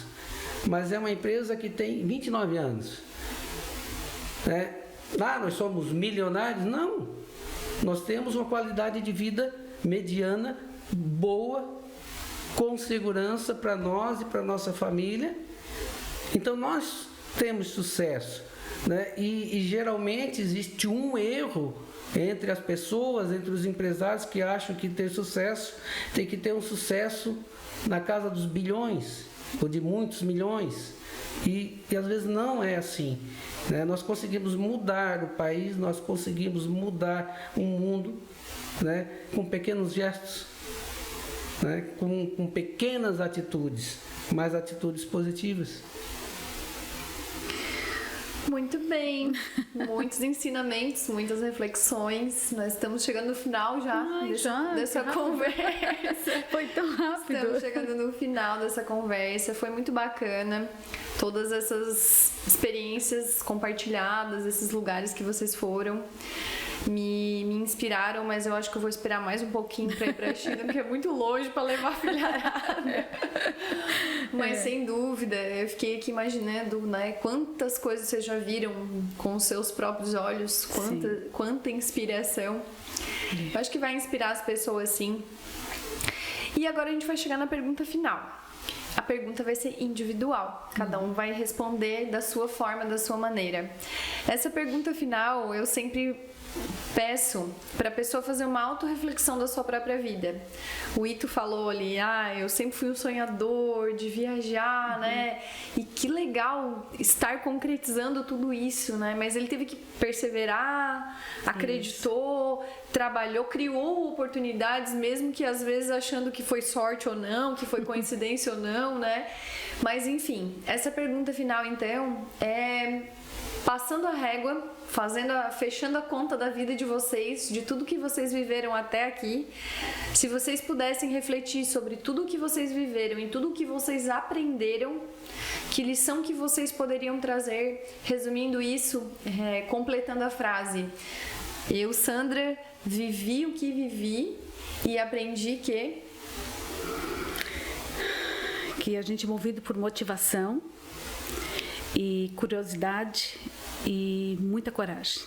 mas é uma empresa que tem 29 anos, né? Nós somos milionários? Não. Nós temos uma qualidade de vida mediana, boa, com segurança para nós e para nossa família. Então nós temos sucesso, né? E geralmente existe um erro entre as pessoas, entre os empresários que acham que ter sucesso tem que ter um sucesso na casa dos bilhões ou de muitos milhões. E às vezes não é assim, né? Nós conseguimos mudar o país, nós conseguimos mudar o mundo, né? Com pequenos gestos, né? Com pequenas atitudes, mas atitudes positivas. Muito bem, muitos ensinamentos, muitas reflexões. Nós estamos chegando no final dessa conversa. Foi tão rápido. Estamos chegando no final dessa conversa. Foi muito bacana. Todas essas experiências compartilhadas, esses lugares que vocês foram, me inspiraram, mas eu acho que eu vou esperar mais um pouquinho para ir para a China, porque é muito longe para levar a filharada. Mas sem dúvida, eu fiquei aqui imaginando, né, quantas coisas vocês já viram com os seus próprios olhos, quanta inspiração. Eu acho que vai inspirar as pessoas, sim. E agora a gente vai chegar na pergunta final. A pergunta vai ser individual, cada um vai responder da sua forma, da sua maneira. Essa pergunta final eu sempre peço para a pessoa fazer uma autorreflexão da sua própria vida. O Ito falou ali, eu sempre fui um sonhador de viajar, né? E que legal estar concretizando tudo isso, né? Mas ele teve que perseverar, acreditou, trabalhou, criou oportunidades, mesmo que às vezes achando que foi sorte ou não, que foi coincidência ou não, né? Mas enfim, essa pergunta final então é passando a régua, fechando a conta da vida de vocês, de tudo que vocês viveram até aqui. Se vocês pudessem refletir sobre tudo que vocês viveram e tudo que vocês aprenderam, que lição que vocês poderiam trazer? Resumindo isso, completando a frase: eu, Sandra, vivi o que vivi e aprendi que a gente é movido por motivação e curiosidade e muita coragem.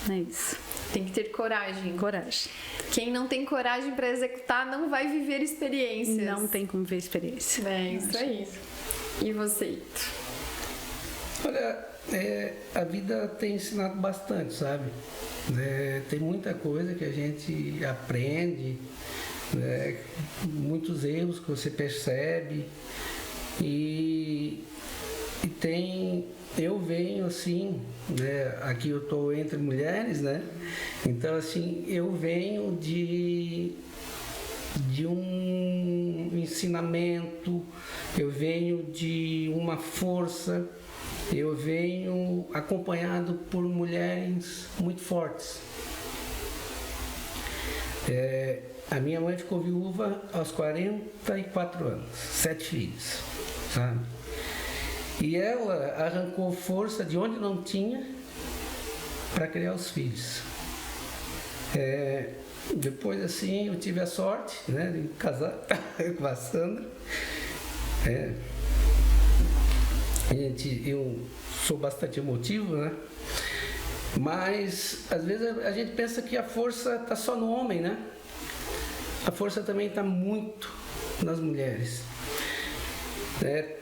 É isso. Tem que ter coragem. Coragem. Quem não tem coragem para executar não vai viver experiências. Não tem como ver experiência. É isso aí. E você? Olha, a vida tem ensinado bastante, sabe? Tem muita coisa que a gente aprende, muitos erros que você percebe e eu venho assim, né? Aqui eu estou entre mulheres, né? Então assim, eu venho de um ensinamento, eu venho de uma força, eu venho acompanhado por mulheres muito fortes. A minha mãe ficou viúva aos 44 anos, 7 filhos, sabe? E ela arrancou força de onde não tinha para criar os filhos. Depois, assim, eu tive a sorte, né, de casar com a Sandra. Eu sou bastante emotivo, né? Mas, às vezes, a gente pensa que a força está só no homem, né? A força também está muito nas mulheres.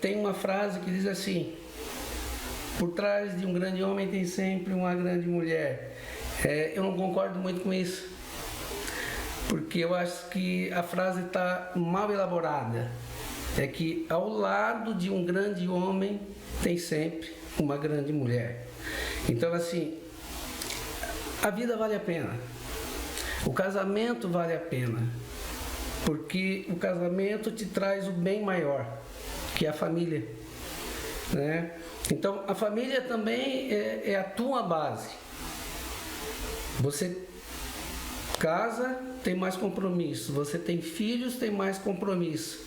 Tem uma frase que diz assim: por trás de um grande homem tem sempre uma grande mulher. Eu não concordo muito com isso, porque eu acho que a frase está mal elaborada, é que ao lado de um grande homem tem sempre uma grande mulher. Então, assim, a vida vale a pena. O casamento vale a pena. Porque o casamento te traz o bem maior, que é a família, né? Então, a família também é a tua base. Você casa, tem mais compromisso. Você tem filhos, tem mais compromisso.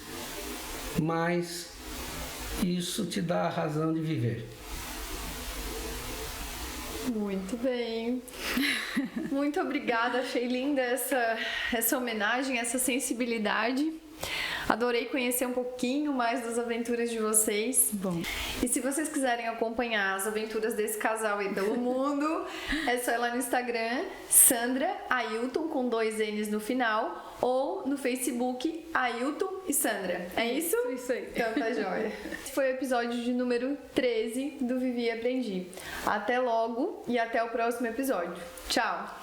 Mas isso te dá a razão de viver. Muito bem. Muito obrigada. Achei linda essa homenagem, essa sensibilidade. Adorei conhecer um pouquinho mais das aventuras de vocês. Bom. E se vocês quiserem acompanhar as aventuras desse casal aí pelo mundo, é só ir lá no Instagram, Sandra Ailton, com 2 N's no final, ou no Facebook, Ailton e Sandra. É isso? Isso aí. Então tá jóia. Esse foi o episódio de número 13 do Vivi e Aprendi. Até logo e até o próximo episódio. Tchau!